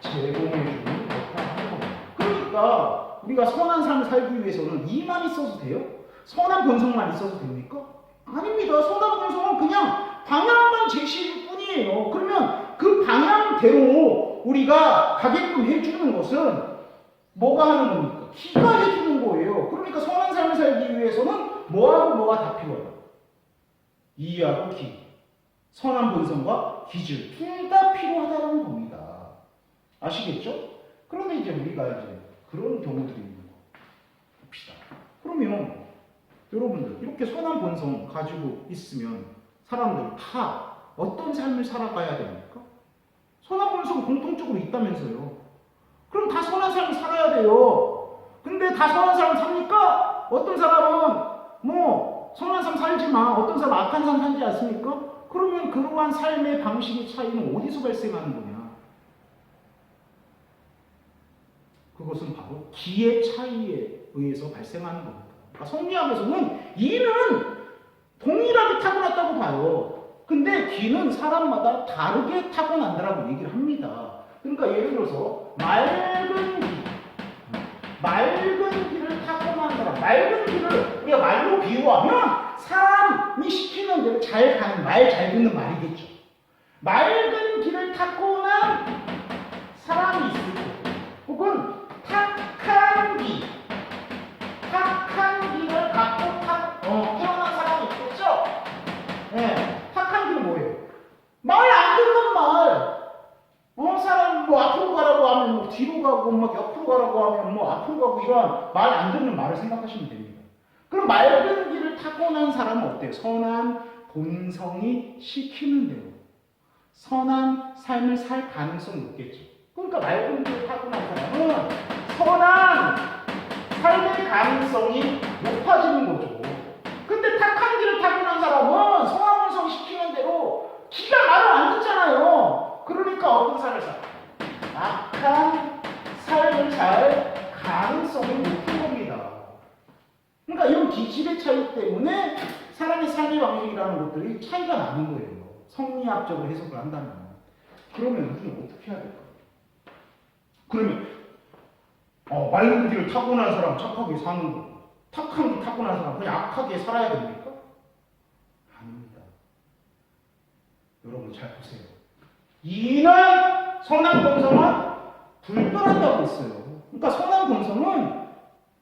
제공해주는 역할을 하는 겁니다. 그러니까 우리가 선한 삶을 살기 위해서는 이만 있어도 돼요? 선한 본성만 있어도 됩니까? 아닙니다. 선한 본성은 그냥 방향만 제시일 뿐이에요. 그러면 그 방향대로 우리가 가게끔 해주는 것은 뭐가 하는 겁니까? 기가 해주는 거예요. 그러니까 선한 삶을 살기 위해서는 뭐하고 뭐가 다 필요해요? 이하고 기. 선한 본성과 기질. 둘 다 필요하다는 겁니다. 아시겠죠? 그런데 이제 우리가 이제 그런 경우들이 있는 거 봅시다. 그러면 여러분들 이렇게 선한 본성 가지고 있으면 사람들 다 어떤 삶을 살아가야 됩니까? 선한 본성 공통적으로 있다면서요. 그럼 다 선한 삶을 살아야 돼요. 근데 다 선한 삶을 삽니까? 어떤 사람은 선한 삶 살지만 어떤 사람은 악한 삶 살지 않습니까? 그러면 그러한 삶의 방식의 차이는 어디서 발생하는 거냐? 그것은 바로 기의 차이에 의해서 발생하는 겁니다. 그러니까 성리학에서는 이는 동일하게 타고났다고 봐요. 근데 기는 사람마다 다르게 타고난다라고 얘기를 합니다. 그러니까 예를 들어서 맑은 기를 타고난 사람, 맑은 기를 우리가 말로 비유하면 사람이 시키는 대로 잘 가는 말 잘 듣는 말이겠죠. 맑은 기를 타고난 사람이 있을 거고, 혹은 탁한 기를 갖고 태어난 사람이 있겠죠. 네, 탁한 기는 뭐예요? 말 안 듣는 말. 사람 앞으로 가라고 하면 뒤로 가고 옆으로 가라고 하면 앞으로 가고 이런 말 안 듣는 말을 생각하시면 됩니다. 그럼 맑은 길을 타고난 사람은 어때요? 선한 본성이 시키는 대로 선한 삶을 살 가능성이 높겠죠. 그러니까 맑은 길을 타고난 사람은 선한 삶의 가능성이 높아지는 거죠. 근데 탁한 길을 타고난 사람은 선한 본성이 시키는 대로 기가 말을 안 듣잖아요. 그러니까 어떤 삶을 살아요? 악한 차이 때문에 사람의 삶의 방식이라는 것들이 차이가 나는 거예요. 성리학적으로 해석을 한다면. 그러면 우리는 어떻게 해야 될까? 그러면 맑은 길을 타고난 사람 착하게 사는 거, 착한 길 타고난 사람 그냥 악하게 살아야 됩니까? 아닙니다. 여러분 잘 보세요. 이는 선한 본성은 불변한다고 했어요. 그러니까 선한 본성은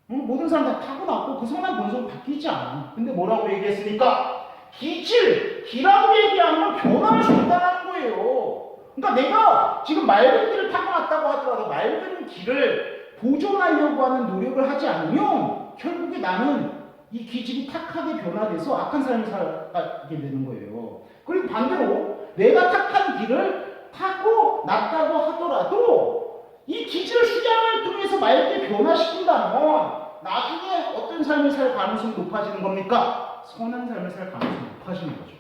모든 사람 다 타고났고 그 선한 본성은 바뀌지 않아. 근데 뭐라고 얘기했으니까? 기라고 얘기하면 변할 수 있다는 거예요. 그러니까 내가 지금 맑은 길을 타고났다고 하더라도 맑은 길을 보존하려고 하는 노력을 하지 않으면 결국에 나는 이 기질이 탁하게 변화돼서 악한 삶을 살게 되는 거예요. 그리고 반대로 내가 탁한 길을 타고 났다고 하더라도 이 기질 수양을 통해서 맑게 변화시킨다면 나중에 어떤 삶을 살 가능성이 높아지는 겁니까? 선한 삶을 살 가능성이 높아지는 거죠.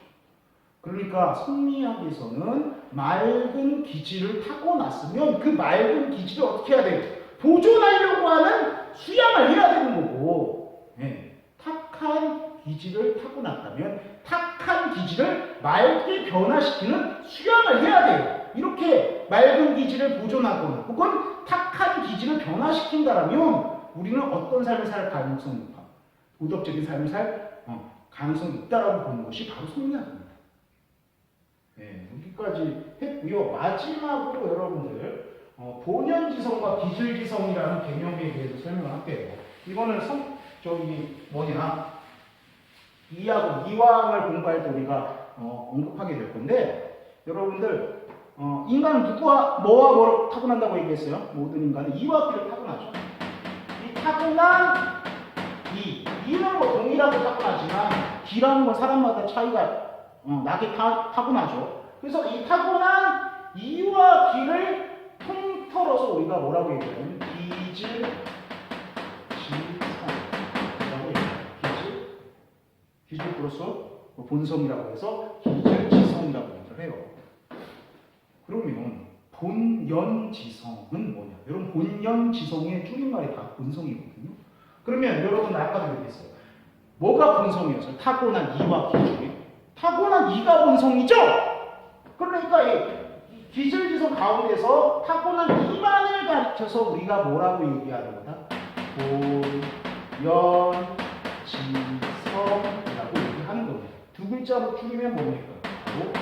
그러니까 성리학에서는 맑은 기질을 타고났으면 그 맑은 기질을 어떻게 해야 돼요? 보존하려고 하는 수양을 해야 되는 거고, 탁한 기질을 타고났다면 탁한 기질을 맑게 변화시키는 수양을 해야 돼요. 이렇게 맑은 기질을 보존하거나 혹은 탁한 기질을 변화시킨다라면 우리는 어떤 삶을 살 가능성이 높아? 도덕적인 삶을 살 가능성이 있다라고 보는 것이 바로 성리학입니다. 여기까지 했고요. 마지막으로 여러분들 본연지성과 기질지성이라는 개념에 대해서 설명을 할게요. 이거는 이왕을 공부할 때 우리가 언급하게 될 건데, 여러분들 인간은 뭐와 타고난다고 얘기했어요? 모든 인간은 이와 기를 타고나죠. 이 타고난 이는 뭐 동일하게 타고나지만 기라는 건 사람마다 차이가 나게 타고나죠. 그래서 이 타고난 이와 기를 통틀어서 우리가 뭐라고 얘기하냐면 기질지성이라고 얘기해요. 기질 플러스 본성이라고 해서 기질지성이라고 얘기를 해요. 그러면 본연지성은 뭐냐? 여러분 본연지성의 줄임말이 다 본성이거든요. 그러면 여러분 아까도 얘기했어요. 뭐가 본성이었어요? 타고난 이와 기 중에 타고난 이가 본성이죠. 그러니까 이 기질지성 가운데서 타고난 이만을 가르쳐서 우리가 뭐라고 얘기하는 거다? 본연지성이라고 얘기하는 겁니다. 두 글자로 줄이면 뭡니까? 바로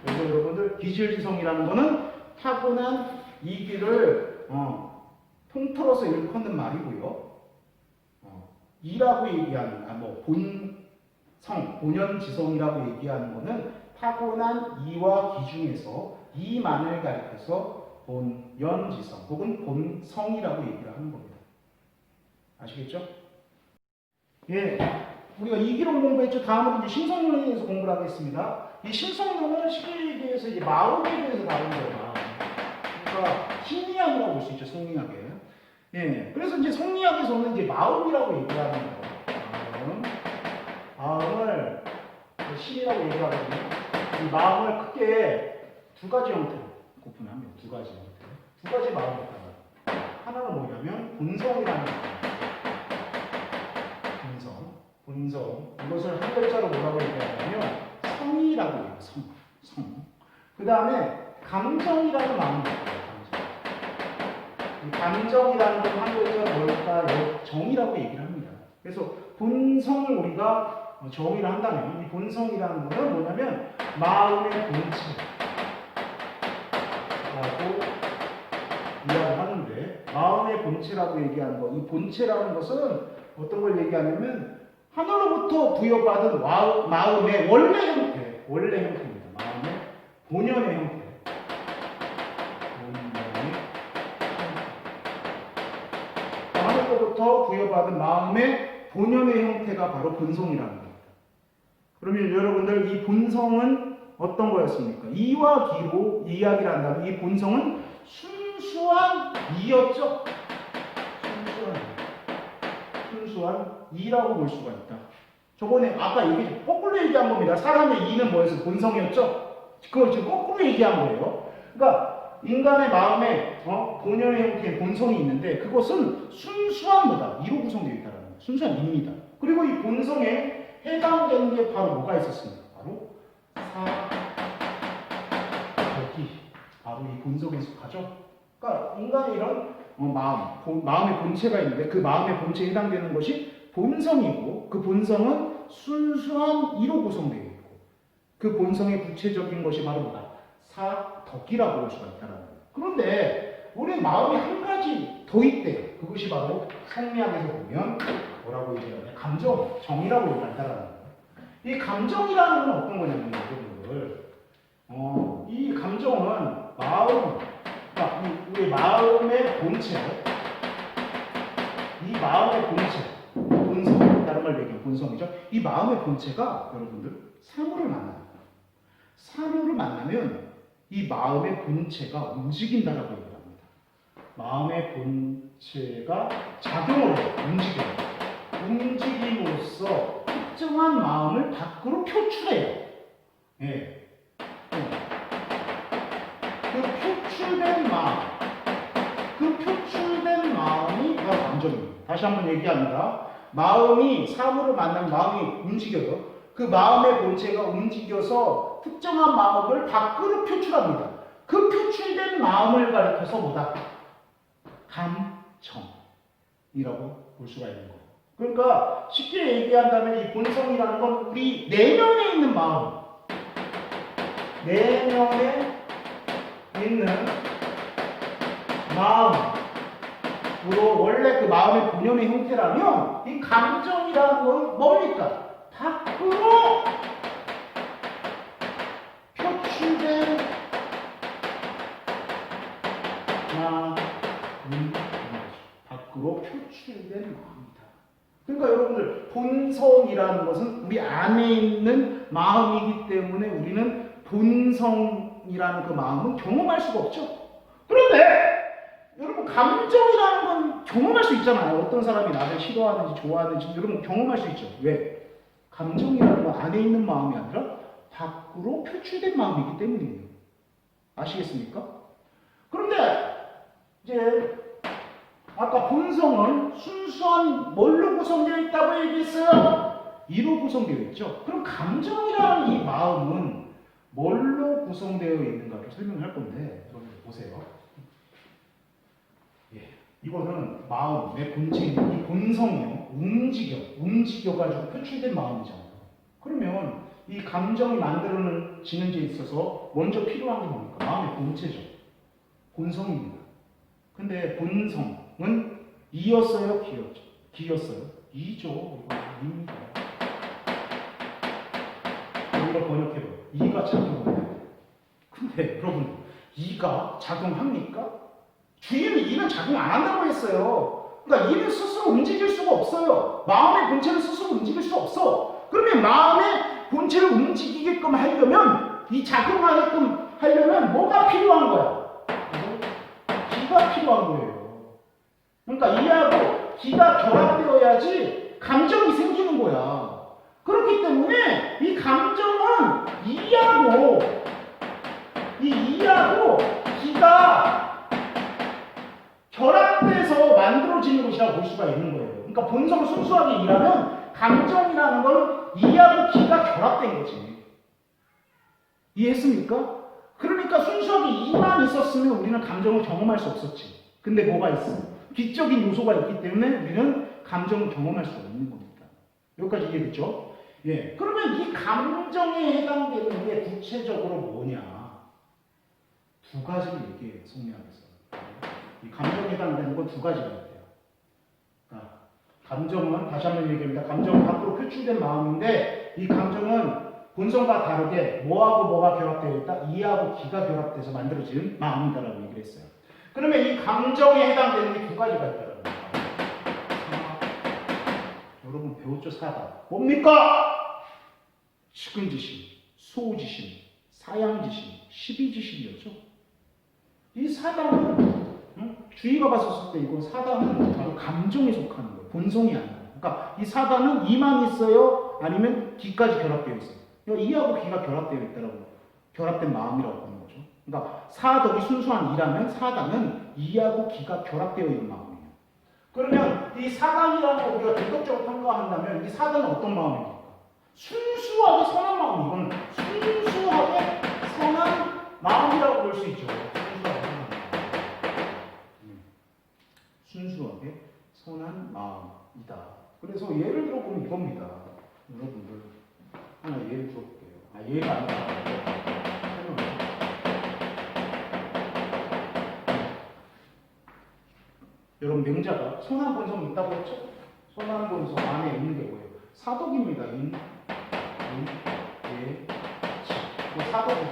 그래서 여러분들 기질지성이라는 거는 타고난 이 길을 통틀어서 일컫는 말이고요. 이라고 얘기하는 본연지성이라고 얘기하는 거는 타고난 이와 기 중에서 이만을 가리켜서 본연지성 혹은 본성이라고 얘기를 하는 겁니다. 아시겠죠? 우리가 이기론 공부했죠. 다음으로 이제 신성론에 대해서 공부를 하겠습니다. 이 신성론은 쉽게 얘기해서 이제 마음에 대해서 다루는 거다. 그러니까 심리학이라고 볼 수 있죠. 성리학에. 그래서 이제 성리학에서는 이제 마음이라고 얘기하는 거예요. 마음을 심이라고 얘기하거든요. 이 마음을 크게 두 가지 형태로 구분합니다. 두 가지 마음이 있다. 하나는 뭐냐면 본성이라는 거예요. 본성. 이것을 한 글자로 뭐라고 얘기하냐면 성이라고 해요. 성. 그 다음에 감정이라는 마음이 있어요. 감정이라는 건 한 글자로 뭘까? 정이라고 얘기를 합니다. 그래서 본성을 우리가 정의를 한다면 이 본성이라는 것은 뭐냐면 마음의 본체라고 이야기를 하는데, 마음의 본체라고 얘기하는 것, 이 본체라는 것은 어떤 걸 얘기하냐면 하늘로부터 부여받은 마음의 원래 형태입니다. 마음의 본연의 형태. 하늘로부터 부여받은 마음의 본연의 형태가 바로 본성이라는 겁니다. 그러면 여러분들 이 본성은 어떤 거였습니까? 이와 기로 이야기를 한다면 이 본성은 순수한 이였죠? 순수한 이라고 볼 수가 있다. 저번에 아까 거꾸로 얘기한 겁니다. 사람의 이는 뭐였어요? 본성이었죠? 그걸 지금 거꾸로 얘기한 거예요. 그러니까 인간의 마음에 본연의 형태의 본성이 있는데 그것은 순수한 뭐다? 이로 구성되어 있다는 거죠. 순수한 입니다. 그리고 이 본성에 해당되는 게 바로 뭐가 있었습니까? 바로 사덕이 바로 이 본성에 속하죠. 그러니까 인간의 이런 마음의 본체가 있는데 그 마음의 본체에 해당되는 것이 본성이고 그 본성은 순수한 이로 구성되어 있고 그 본성의 구체적인 것이 바로 뭐다? 사덕이라고 볼 수가 있다는 거예요. 그런데 우리 마음이 한 가지 더 있대요. 그것이 바로 성리학에서 보면 뭐라고 얘기하냐? 감정, 정이라고 얘기한다는 거예요. 이 감정이라는 건 어떤 거냐면 여러분들 이 감정은 그러니까 우리 마음의 본체, 이 마음의 본성, 다른 말로 얘기하면 본성이죠. 이 마음의 본체가 여러분들 사물을 만납니다. 사물을 만나면 이 마음의 본체가 움직인다라고 얘기합니다. 마음의 본체가 작용을 해요. 움직임으로써 특정한 마음을 밖으로 표출해요. 예. 그 표출된 마음이 바로 감정입니다. 다시 한번 얘기합니다. 마음이 사물을 만나면 마음이 움직여요. 그 마음의 본체가 움직여서 특정한 마음을 밖으로 표출합니다. 그 표출된 마음을 가리켜서 뭐다? 감정이라고 볼 수가 있는 거예요. 그러니까 쉽게 얘기한다면 이 본성이라는 건 우리 내면에 있는 마음, 내면에 있는 마음으로 원래 그 마음의 본연의 형태라면 이 감정이라는 건 뭡니까? 밖으로 표출된 마음이다. 그러니까 여러분들 본성이라는 것은 우리 안에 있는 마음이기 때문에 우리는 본성이라는 그 마음은 경험할 수가 없죠. 그런데 여러분 감정이라는 건 경험할 수 있잖아요. 어떤 사람이 나를 싫어하는지 좋아하는지 여러분 경험할 수 있죠. 왜? 감정이라는 건 안에 있는 마음이 아니라 밖으로 표출된 마음이기 때문이에요. 아시겠습니까? 그런데 이제 아까 본성은 순수한 뭘로 구성되어 있다고 얘기했어요? 이로 구성되어 있죠. 그럼 감정이라는 이 마음은 뭘로 구성되어 있는가를 설명할 건데 여러분 보세요. 예, 이거는 마음의 본체인 이 본성이요. 움직여가지고 표출된 마음이잖아요. 그러면 이 감정이 만들어지는 데 있어서 먼저 필요한 게 뭡니까? 마음의 본체죠. 본성입니다. 근데 본성은 이였어요? 기였어요? 이죠. 이입니다. 여기로 번역해봐요. 이가 작용해요. 근데 여러분, 이가 작용합니까? 주인은 이는 작용 안 한다고 했어요. 그러니까 이는 스스로 움직일 수가 없어요. 마음의 본체는 스스로 움직일 수 없어. 그러면 마음의 본체를 움직이게끔 하려면, 이 작용하게끔 하려면 뭐가 필요한 거야? 기가 필요한 거예요. 그러니까 이하고 기가 결합되어야지 감정이 생기는 거야. 그렇기 때문에 이 감정은 이하고 기가 결합돼서 만들어지는 것이라고 볼 수가 있는 거예요. 그러니까 본성을 순수하게 일하면 감정이라는 건 이하고 기가 결합된 거지. 이해했습니까? 그러니까 순수하게 이만 있었으면 우리는 감정을 경험할 수 없었지. 근데 뭐가 있어? 기적인 요소가 있기 때문에 우리는 감정을 경험할 수 없는 겁니다. 여기까지 이해됐죠? 예. 그러면 이 감정에 해당되는 게 구체적으로 뭐냐? 두 가지를 얘기해요, 성리학에서. 이 감정에 해당되는 건 두 가지가 있대요. 그러니까 감정은, 다시 한번 얘기합니다. 감정은 밖으로 표출된 마음인데, 이 감정은 본성과 다르게 뭐하고 뭐가 결합되어 있다? 이하고 기가 결합돼서 만들어진 마음이다라고 얘기를 했어요. 그러면 이 감정에 해당되는 게 두 가지가 있다는 겁니다. 여러분 배웠죠? 사다. 뭡니까? 측은지심, 수호지심, 사양지심, 십이지심이었죠. 이 사단은 주의가 봤었을 때 이건 사단은 바로 감정에 속하는 거예요. 본성이 아니라. 그러니까 이 사단은 이만 있어요? 아니면 기까지 결합되어 있어요? 이하고 기가 결합되어 있다라고, 결합된 마음이라고 하는 거죠. 그러니까 사덕이 순수한 이라면 사단은 이하고 기가 결합되어 있는 마음이에요. 그러면 이 사단이라는 거 우리가 객관적으로 평가한다면 이 사단은 어떤 마음입니까? 순수하게 선한 마음. 이건 순수하게 선한 마음이라고 볼 수 있죠. 순수하게 선한 마음이다. 그래서 예를 들어보면 이겁니다. 여러분들 하나 예를 들어볼게요. 예가 아니라 설명을. 여러분 명자가 선한 본성이 있다고 했죠? 선한 본성 안에 있는 게 뭐예요? 사독입니다. 예, 사독이죠.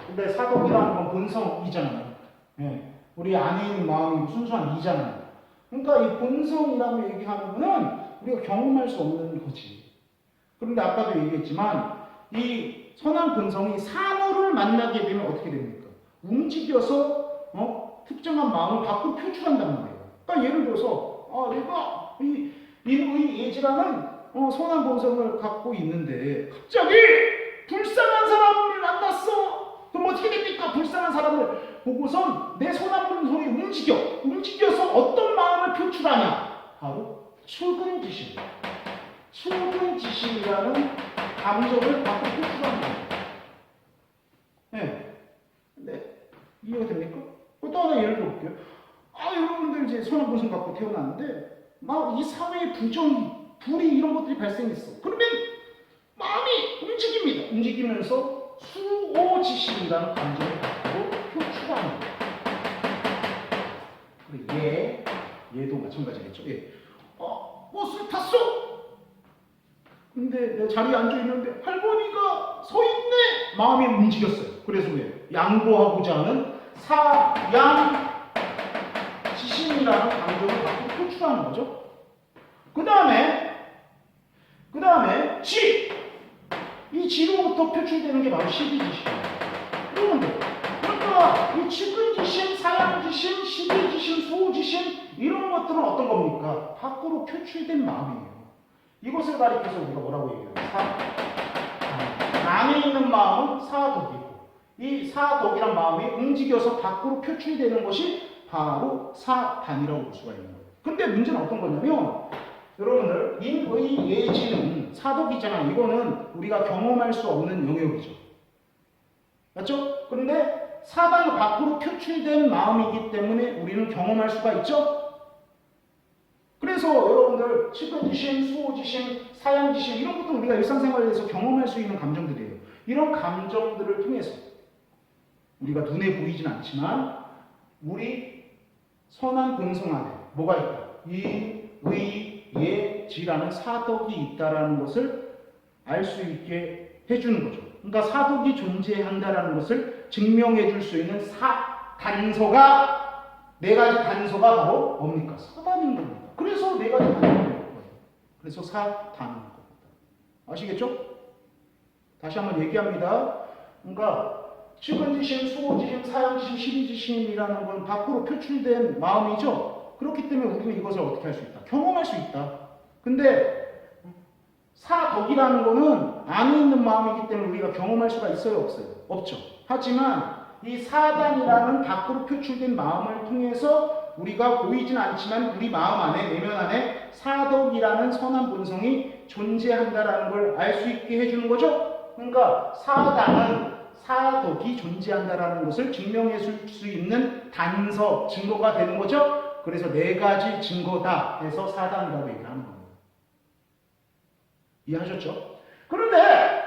근데 사독이라는 건 본성이잖아요. 예, 우리 안에 있는 마음이 순수한 이잖아요. 그러니까 이 본성이라고 얘기하는 거는 우리가 경험할 수 없는 거지. 그런데 아까도 얘기했지만 이 선한 본성이 사물을 만나게 되면 어떻게 됩니까? 움직여서 특정한 마음을 밖으로 표출한단 말이에요. 그러니까 예를 들어서 내가 이 예지라는 선한 본성을 갖고 있는데 갑자기 불쌍한 사람을 만났어. 그럼 어떻게 됩니까? 불쌍한 사람을 보고선 내 선한 본성이 움직여서 어떤 마음을 표출하냐? 바로 출근지심. 출근지심이라는 감정을 밖으로 표출하는 거예요. 네, 이해가 됩니까? 또 하나 예를 들어볼게요. 여러분들 이제 선한 본성 갖고 태어났는데 막 이 사회의 불이 이런 것들이 발생했어. 그러면 마음이 움직입니다. 움직이면서 수오지심이라는 감정을 갖고 표출하는 거예요. 얘도 마찬가지겠죠. 버스를 탔어. 근데 내 자리에 앉아 있는데 할머니가 서 있네. 마음이 움직였어요. 그래서 왜? 양보하고자 하는 사양 지심이라는 감정을 갖고 표출하는 거죠. 그 다음에 이 지로부터 표출되는 게 바로 십이지심이에요. 그러니까 이 측은지심, 사양지심, 십이지심, 수오지심 이런 것들은 어떤 겁니까? 밖으로 표출된 마음이에요. 이것을 가리켜서 우리가 뭐라고 얘기해요? 안에 있는 마음은 사독이고 이 사독이란 마음이 움직여서 밖으로 표출되는 것이 바로 사단이라고 볼 수가 있는 거예요. 근데 문제는 어떤 거냐면 여러분들 인의 예지는 사독이잖아요. 이거는 우리가 경험할 수 없는 영역이죠. 맞죠? 그런데 사단이 밖으로 표출된 마음이기 때문에 우리는 경험할 수가 있죠? 그래서 여러분들 측은지심, 수오지심, 사양지심 이런 것도 우리가 일상생활에서 경험할 수 있는 감정들이에요. 이런 감정들을 통해서 우리가 눈에 보이진 않지만 우리 선한 본성 안에 뭐가 있다? 예지라는 사덕이 있다라는 것을 알 수 있게 해주는 거죠. 그러니까 사덕이 존재한다라는 것을 증명해 줄 수 있는 네 가지 단서가 바로 뭡니까? 사단인 겁니다. 그래서 네 가지 단서가 있는 거예요. 그래서 사단인 겁니다. 아시겠죠? 다시 한번 얘기합니다. 그러니까 측은지심, 수오지심, 사양지심, 십이지심이라는 건 밖으로 표출된 마음이죠. 그렇기 때문에 우리는 이것을 어떻게 할 수 있다? 경험할 수 있다. 근데 사덕이라는 거는 안에 있는 마음이기 때문에 우리가 경험할 수가 있어요? 없어요? 없죠. 하지만 이 사단이라는 밖으로 표출된 마음을 통해서 우리가 보이진 않지만 우리 마음 안에, 내면 안에 사덕이라는 선한 본성이 존재한다라는 걸 알 수 있게 해주는 거죠. 그러니까 사덕이 존재한다라는 것을 증명해 줄 수 있는 단서, 증거가 되는 거죠. 그래서 네 가지 증거다 해서 사단이라고 얘기하는 겁니다. 이해하셨죠? 그런데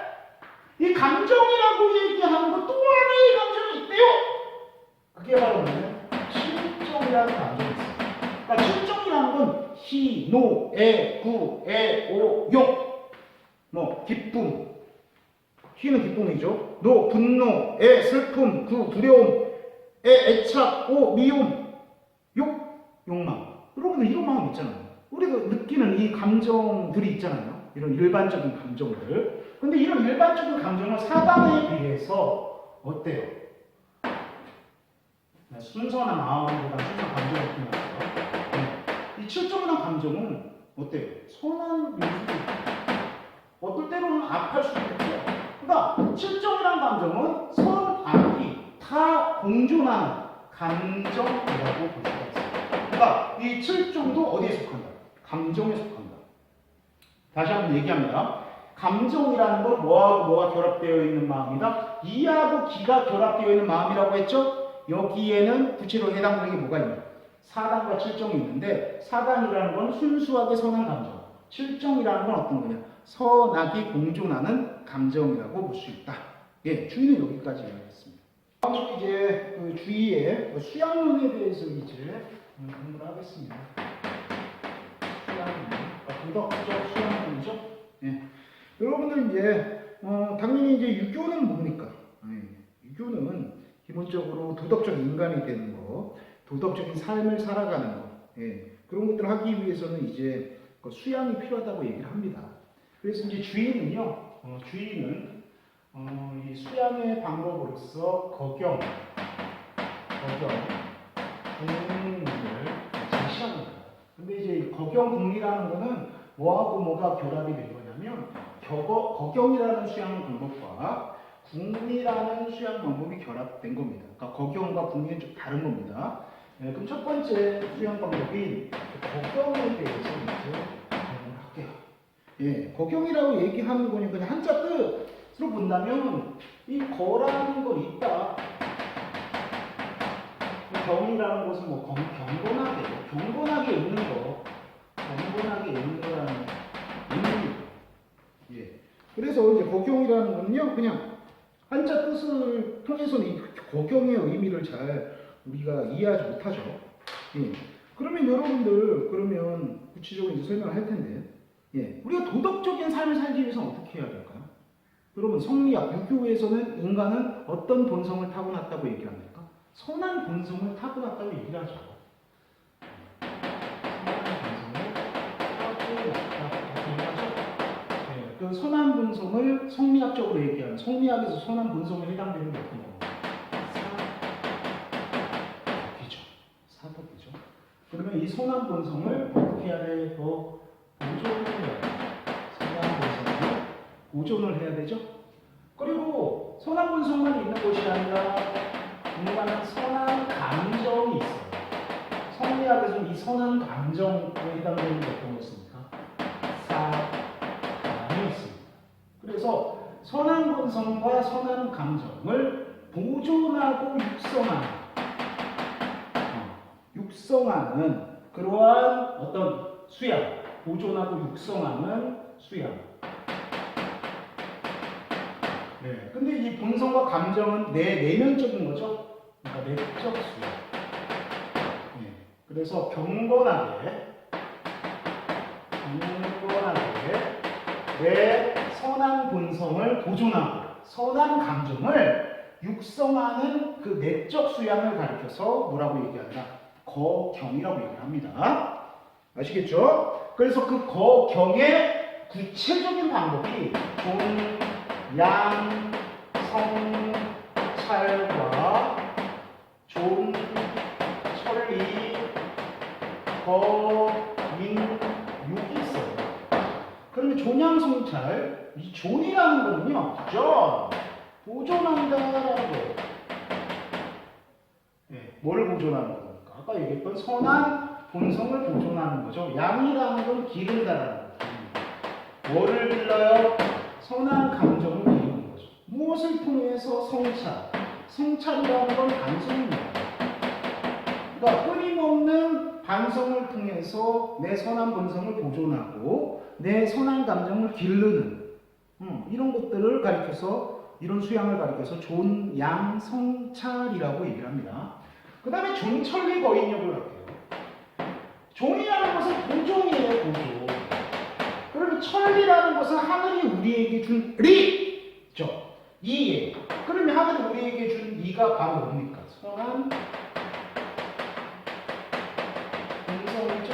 이 감정이라고 얘기하는 것 또 하나의 감정이 있대요. 그게 바로 뭐냐면 칠정이라는 감정이 있어요. 그러니까 칠정이라는 건 희, 노, 애, 구, 애, 오, 욕. 기쁨. 희는 기쁨이죠. 노, 분노, 애, 슬픔, 구, 두려움, 애착, 오, 미움, 욕, 욕망. 여러분들 이런 마음 있잖아요. 우리가 느끼는 이 감정들이 있잖아요. 이런 일반적인 감정들. 근데 이런 일반적인 감정은 사단에 비해서 어때요? 순선한 마음보다 순수한 감정을 표현하죠. 이 칠정이라는 감정은 어때요? 선한 요소도 있고 어떨 때로는 악할 수도 있고요. 그러니까 칠정이라는 감정은 선, 악이 다 공존하는 감정이라고 볼 수가 있어요. 그러니까 이 7종도 어디에 속한다? 감정에 속한다. 다시 한번 얘기합니다. 감정이라는 건 뭐하고 뭐가 결합되어 있는 마음이다? 이하고 기가 결합되어 있는 마음이라고 했죠? 여기에는 구체로 해당되는 게 뭐가 있냐? 4단과 7종이 있는데 4단이라는 건 순수하게 선한 감정, 7종이라는 건 어떤 거냐? 선악이 공존하는 감정이라고 볼 수 있다. 예, 주의는 여기까지 이야기했습니다. 다음으로 이제 그 주의의 수양론에 대해서 이제 공부를 하겠습니다. 수양론, 도덕적 수양론이죠. 예. 여러분들 이제 당연히 이제 유교는 뭡니까? 유교는 기본적으로 도덕적 인간이 되는 거, 도덕적인 삶을 살아가는 거, 그런 것들을 하기 위해서는 이제 수양이 필요하다고 얘기를 합니다. 그래서 이제 주의는요, 이 수양의 방법으로서 거경, 국리를 제시합니다. 근데 이제 거경, 국리라는 거는 뭐하고 뭐가 결합이 된 거냐면 거경이라는 수양 방법과 국리라는 수양 방법이 결합된 겁니다. 그러니까 거경과 국리는 좀 다른 겁니다. 그럼 첫 번째 수양 방법인 거경에 대해서 이제 공부를 할게요. 예, 거경이라고 얘기하는 거니 그냥 한자 뜻으로 본다면 이 거라는 건 있다. 경이라는 것은 뭐 경건하게 있는 거, 경건하게 있는 거라는 의미. 예. 그래서 이제 거경이라는 거는요, 그냥 한자 뜻을 통해서는 이 거경의 의미를 잘 우리가 이해하지 못하죠. 예. 그러면 여러분들 그러면 구체적으로 이제 설명을 할 텐데, 예. 우리가 도덕적인 삶을 살기 위해서는 어떻게 해야 될까요? 여러분 성리학 유교에서는 인간은 어떤 본성을 타고났다고 얘기합니까? 선한 본성을 타고났다고 얘기를 하죠. 그 선한 본성을 성리학적으로 얘기하는 성리학에서 선한 본성에 해당되는 게 어떤 겁니까? 사덕이죠. 그러면 이 선한 본성을 어떻게 해야 돼? 더 보존을 해야 돼. 선한 본성을 보존을 해야 되죠. 그리고 선한 본성만 있는 것이 아니라 인간은 선한 감정이 있어요. 성리학에서 이 선한 감정에 해당되는 게 어떤 것입니까? 사랑이었습니다. 그래서 선한 본성과 선한 감정을 보존하고 육성하는 그러한 어떤 수양, 보존하고 육성하는 수양. 네. 근데 이 본성과 감정은 내면적인 거죠. 그러니까 내적 수양. 네. 그래서 경건하게 내 선한 본성을 보존하고 선한 감정을 육성하는 그 내적 수양을 가리켜서 뭐라고 얘기한다? 거경이라고 얘기를 합니다. 아시겠죠? 그래서 그 거경의 구체적인 방법이 양, 성, 찰과 존, 천리, 거, 민, 육이 있어요. 그러면 존양성찰, 이 존이라는 거는요, 보존한다라는 거예요. 네, 뭘 보존하는 겁니까? 아까 얘기했던 선한 본성을 보존하는 거죠. 양이라는 건 기른다라는 거죠. 뭐를 길러요? 선한 감정을 기르는 거죠. 무엇을 통해서 성찰이라는 건 반성입니다. 그러니까 끊임없는 반성을 통해서 내 선한 본성을 보존하고 내 선한 감정을 기르는 이런 것들을 가리켜서 이런 수양을 가리켜서 존양성찰이라고 얘기를 합니다. 그 다음에 존천리 거인력을 할게요. 존이라는 것은 보존이에요, 보존. 그러면 천리라는 것은 하늘이 우리에게 준 리죠. 이에. 그러면 하늘이 우리에게 준 이가 바로 뭡니까? 선한 본성이죠.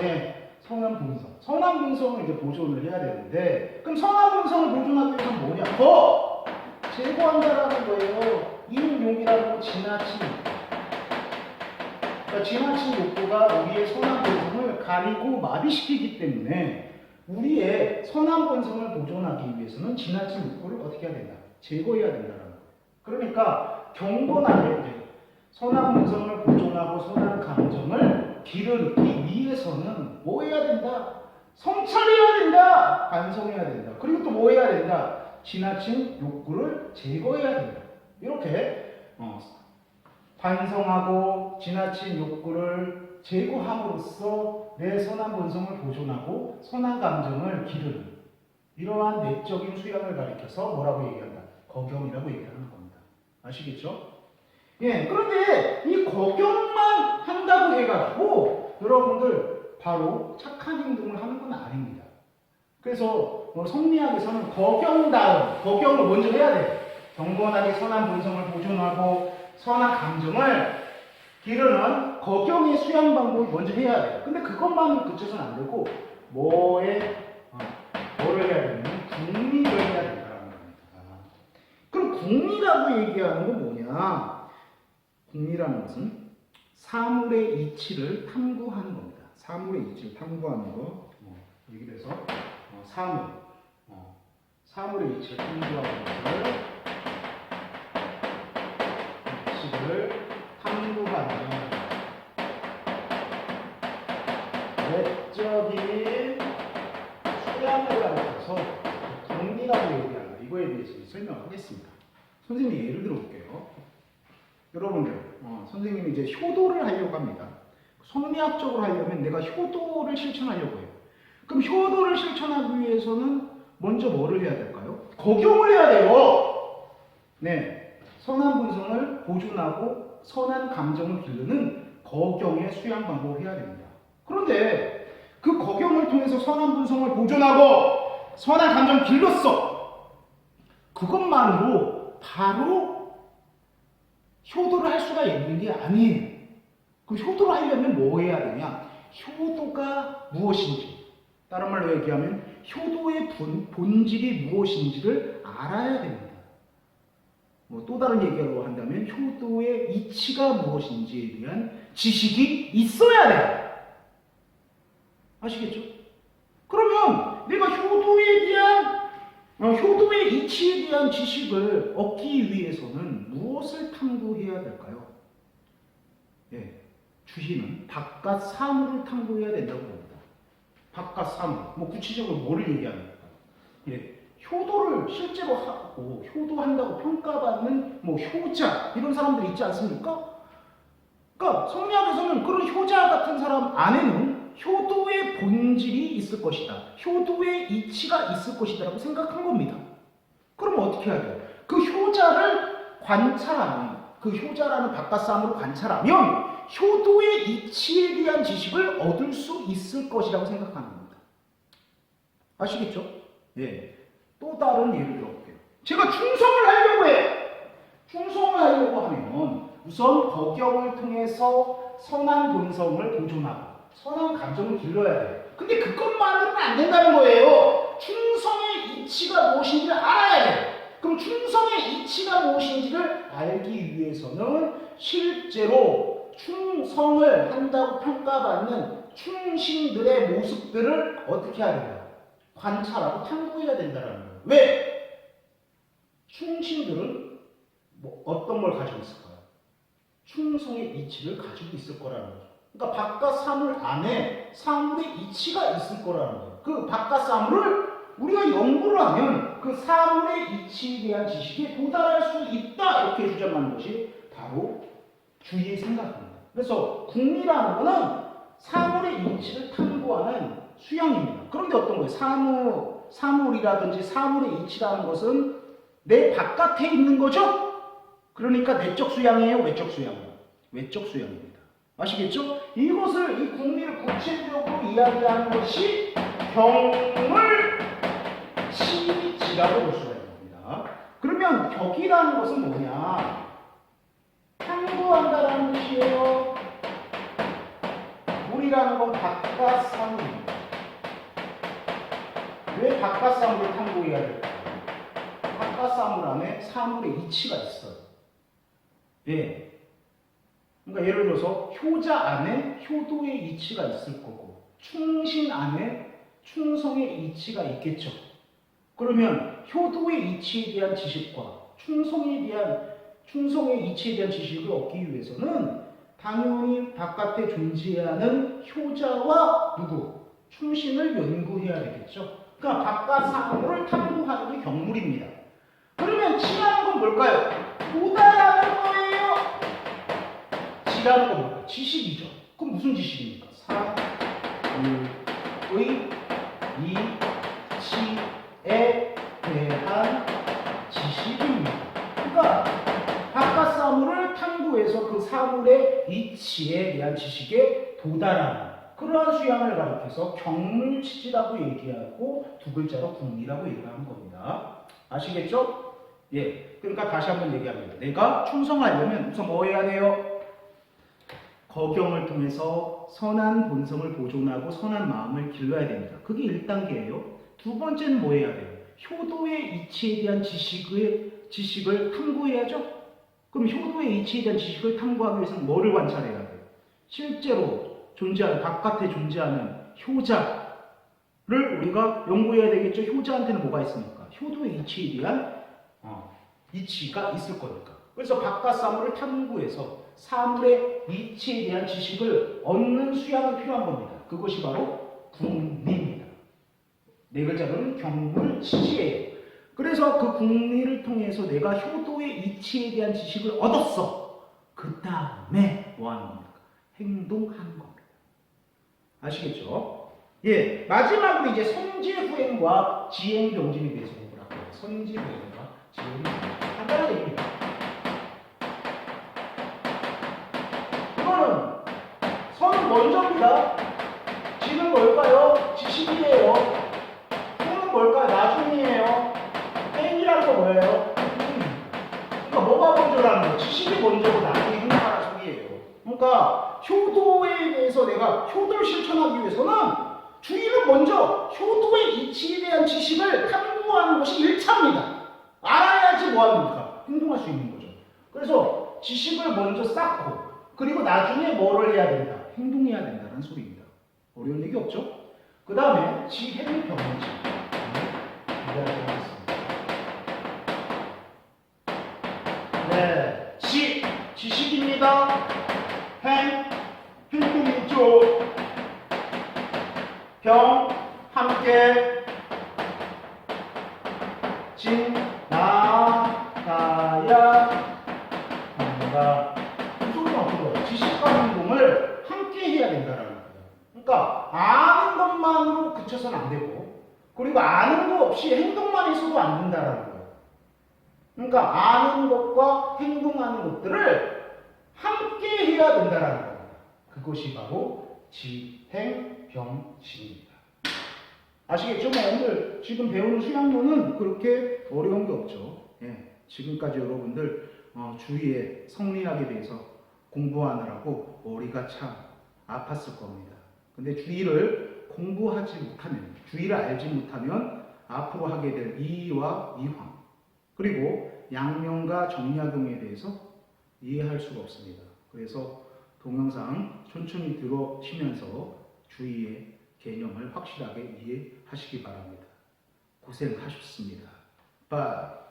네, 선한 본성. 선한 본성을 이제 보존을 해야 되는데, 그럼 선한 본성을 보존하기 위해서는 뭐냐? 더 제거한다라는 거예요. 인용이라는 건 지나친. 그러니까 지나친 욕구가 우리의 선한 본성을 가리고 마비시키기 때문에 우리의 선한 본성을 보존하기 위해서는 지나친 욕구를 어떻게 해야 된다? 제거해야 된다는 거예요. 그러니까 경건하게 선한 본성을 보존하고 선한 감정을 기르기 위해서는 뭐 해야 된다? 성찰해야 된다. 반성해야 된다. 그리고 또 뭐 해야 된다? 지나친 욕구를 제거해야 된다. 이렇게 반성하고 지나친 욕구를 제거함으로써 내 선한 본성을 보존하고 선한 감정을 기르는 이러한 내적인 수양을 가리켜서 뭐라고 얘기한다? 거경이라고 얘기하는 겁니다. 아시겠죠? 예, 그런데 이 거경만 한다고 해가지고 여러분들 바로 착한 행동을 하는 건 아닙니다. 그래서 성리학에서는 거경을 먼저 해야 돼요. 경건하게 선한 본성을 보존하고 선한 감정을 기르는 거경의 수양 방법을 먼저 해야 돼요. 근데 그것만 그쳐서는 안 되고 뭐를 해야 되냐면 궁리를 해야 된다는 겁니다. 그럼 궁리라고 얘기하는 건 뭐냐? 궁리라는 것은 사물의 이치를 탐구하는 겁니다. 사물의 이치를 탐구하는 거. 얘기를 해서 사물의 이치를 탐구하는 것을 이치를 탐구하는 내적인 수양을 가리켜서 궁리라고 얘기한다. 이거에 대해서 설명하겠습니다. 선생님이 예를 들어 볼게요. 여러분들, 선생님이 이제 효도를 하려고 합니다. 성리학적으로 하려면 내가 효도를 실천하려고 해요. 그럼 효도를 실천하기 위해서는 먼저 뭐를 해야 될까요? 거경을 해야 돼요. 네, 선한 본성을 보존하고 선한 감정을 기르는 거경의 수양 방법을 해야 됩니다. 그런데 그 거경을 통해서 선한 본성을 보존하고 선한 감정을 길렀어. 그것만으로 바로 효도를 할 수가 있는 게 아니에요. 그 효도를 하려면 뭐 해야 되냐? 효도가 무엇인지, 다른 말로 얘기하면 효도의 본질이 무엇인지를 알아야 됩니다. 또 다른 얘기로 한다면 효도의 이치가 무엇인지에 대한 지식이 있어야 돼요. 아시겠죠? 그러면 내가 효도의 이치에 대한 지식을 얻기 위해서는 무엇을 탐구해야 될까요? 예, 주희는 바깥 사물을 탐구해야 된다고 봅니다. 바깥 사물, 구체적으로 뭐를 얘기합니까? 예, 효도를 실제로 하고 효도한다고 평가받는 효자 이런 사람들이 있지 않습니까? 그러니까 성리학에서는 그런 효자 같은 사람 안에는 효도의 본질이 있을 것이다. 효도의 이치가 있을 것이다 라고 생각한 겁니다. 그럼 어떻게 해야 돼요? 그 효자를 관찰하면, 그 효자라는 바깥 사물을 관찰하면 효도의 이치에 대한 지식을 얻을 수 있을 것이라고 생각하는 겁니다. 아시겠죠? 예. 또 다른 예를 들어볼게요. 제가 충성을 하려고 해요. 충성을 하려고 하면 우선 거경을 통해서 선한 본성을 보존하고 선한 감정을 길러야 돼요. 근데 그것만으로는 안 된다는 거예요. 충성의 이치가 무엇인지를 알아야 돼요. 그럼 충성의 이치가 무엇인지를 알기 위해서는 실제로 충성을 한다고 평가받는 충신들의 모습들을 어떻게 해야 돼요? 관찰하고 탐구해야 된다는 거예요. 왜? 충신들은 어떤 걸 가지고 있을까요? 충성의 이치를 가지고 있을 거라는 거죠. 그러니까 바깥 사물 안에 사물의 이치가 있을 거라는 거예요. 그 바깥 사물을 우리가 연구를 하면 그 사물의 이치에 대한 지식에 도달할 수 있다 이렇게 주장하는 것이 바로 주의의 생각입니다. 그래서 궁리라는 것은 사물의 이치를 탐구하는 수양입니다. 그런데 어떤 거예요? 사물이라든지 사물의 이치라는 것은 내 바깥에 있는 거죠? 그러니까 내적 수양이에요? 외적 수양이에요? 외적 수양입니다. 아시겠죠? 이 궁리를 구체적으로 이야기하는 것이 경을 치지라고 볼 수가 있습니다. 그러면 격이라는 것은 뭐냐? 탐구한다라는 뜻이에요. 물이라는 건 바깥 사물입니다. 왜 바깥 사물을 탐구해야 될까요? 바깥 사물 안에 사물의 이치가 있어요. 예. 그러니까 예를 들어서 효자 안에 효도의 이치가 있을 거고 충신 안에 충성의 이치가 있겠죠. 그러면 효도의 이치에 대한 지식과 충성에 대한 충성의 이치에 대한 지식을 얻기 위해서는 당연히 바깥에 존재하는 효자와 누구? 충신을 연구해야 되겠죠. 그러니까 바깥 사물을 탐구하는 게 경물입니다. 그러면 지라는 건 뭘까요? 보다라는 거예요. 지라는 건 뭘까요? 지식이죠. 그럼 무슨 지식입니까? 사물의 이치에 대한 지식입니다. 그러니까 바깥 사물을 탐구해서 그 사물의 이치에 대한 지식에 도달하는 그러한 수양을 가리켜서 경물치지라고 얘기하고 두 글자로 궁리라고 얘기하는 겁니다. 아시겠죠? 예. 그러니까 다시 한번 얘기합니다. 내가 충성하려면 우선 뭐 해야 돼요? 거경을 통해서 선한 본성을 보존하고 선한 마음을 길러야 됩니다. 그게 1단계예요. 두 번째는 뭐 해야 돼요? 효도의 이치에 대한 지식을 탐구해야죠. 그럼 효도의 이치에 대한 지식을 탐구하기 위해서는 뭐를 관찰해야 돼요? 실제로 존재하는, 바깥에 존재하는 효자를 우리가 연구해야 되겠죠. 효자한테는 뭐가 있습니까? 효도의 이치에 대한 이치가 있을 거니까. 그래서 바깥 사물을 탐구해서 사물의 이치에 대한 지식을 얻는 수양이 필요한 겁니다. 그것이 바로 궁리입니다. 네 글자로는 경물치지예요. 그래서 그 궁리를 통해서 내가 효도의 이치에 대한 지식을 얻었어. 그 다음에 뭐 하는 겁니까? 행동하는 겁니다. 아시겠죠? 예, 마지막으로 이제 선지후행과 지행병진에 대해서 공부를 할 거예요. 선지후행과 지행병진. 간단한 얘기입니다. 이거는 선은 먼저입니다. 지는 뭘까요? 지식이에요. 후는 뭘까요? 나중이에요. 행이라는 거 뭐예요? 그러니까 뭐가 먼저라는 거예요? 지식이 먼저고 나중에 행동하라는 소리예요. 그러니까 효도에 대해서 내가 효도를 실천하기 위해서는 주의는 먼저 효도의 이치에 대한 지식을 탐구하는 것이 1차입니다. 알아야지 뭐합니까? 행동할 수 있는 거죠. 그래서 지식을 먼저 쌓고 그리고 나중에 뭐를 해야 된다? 행동해야 된다는 소리입니다. 어려운 얘기 없죠? 그 다음에 지행병지. 네, 지식입니다. 행동이죠. 병, 함께 나가야 한다. 이 소리가 어떤 거예요? 지식과 행동을 함께 해야 된다는 거예요. 그러니까 아는 것만으로 그쳐서는 안 되고 그리고 아는 거 없이 행동만 해서도 안 된다는 거예요. 그러니까 아는 것과 행동하는 것들을 함께 해야 된다는 겁니다. 그것이 바로 지행병진입니다. 아시겠죠? 뭐 오늘 지금 배우는 수양론은 그렇게 어려운 게 없죠. 예, 지금까지 여러분들 주위에 성리학에 대해서 공부하느라고 머리가 참 아팠을 겁니다. 근데 주의를 공부하지 못하면, 주의를 알지 못하면 앞으로 하게 될 이와 이황 그리고 양명과 정약용에 대해서 이해할 수가 없습니다. 그래서 동영상 천천히 들어치면서 주의의 개념을 확실하게 이해하시기 바랍니다. 고생하셨습니다. 바이.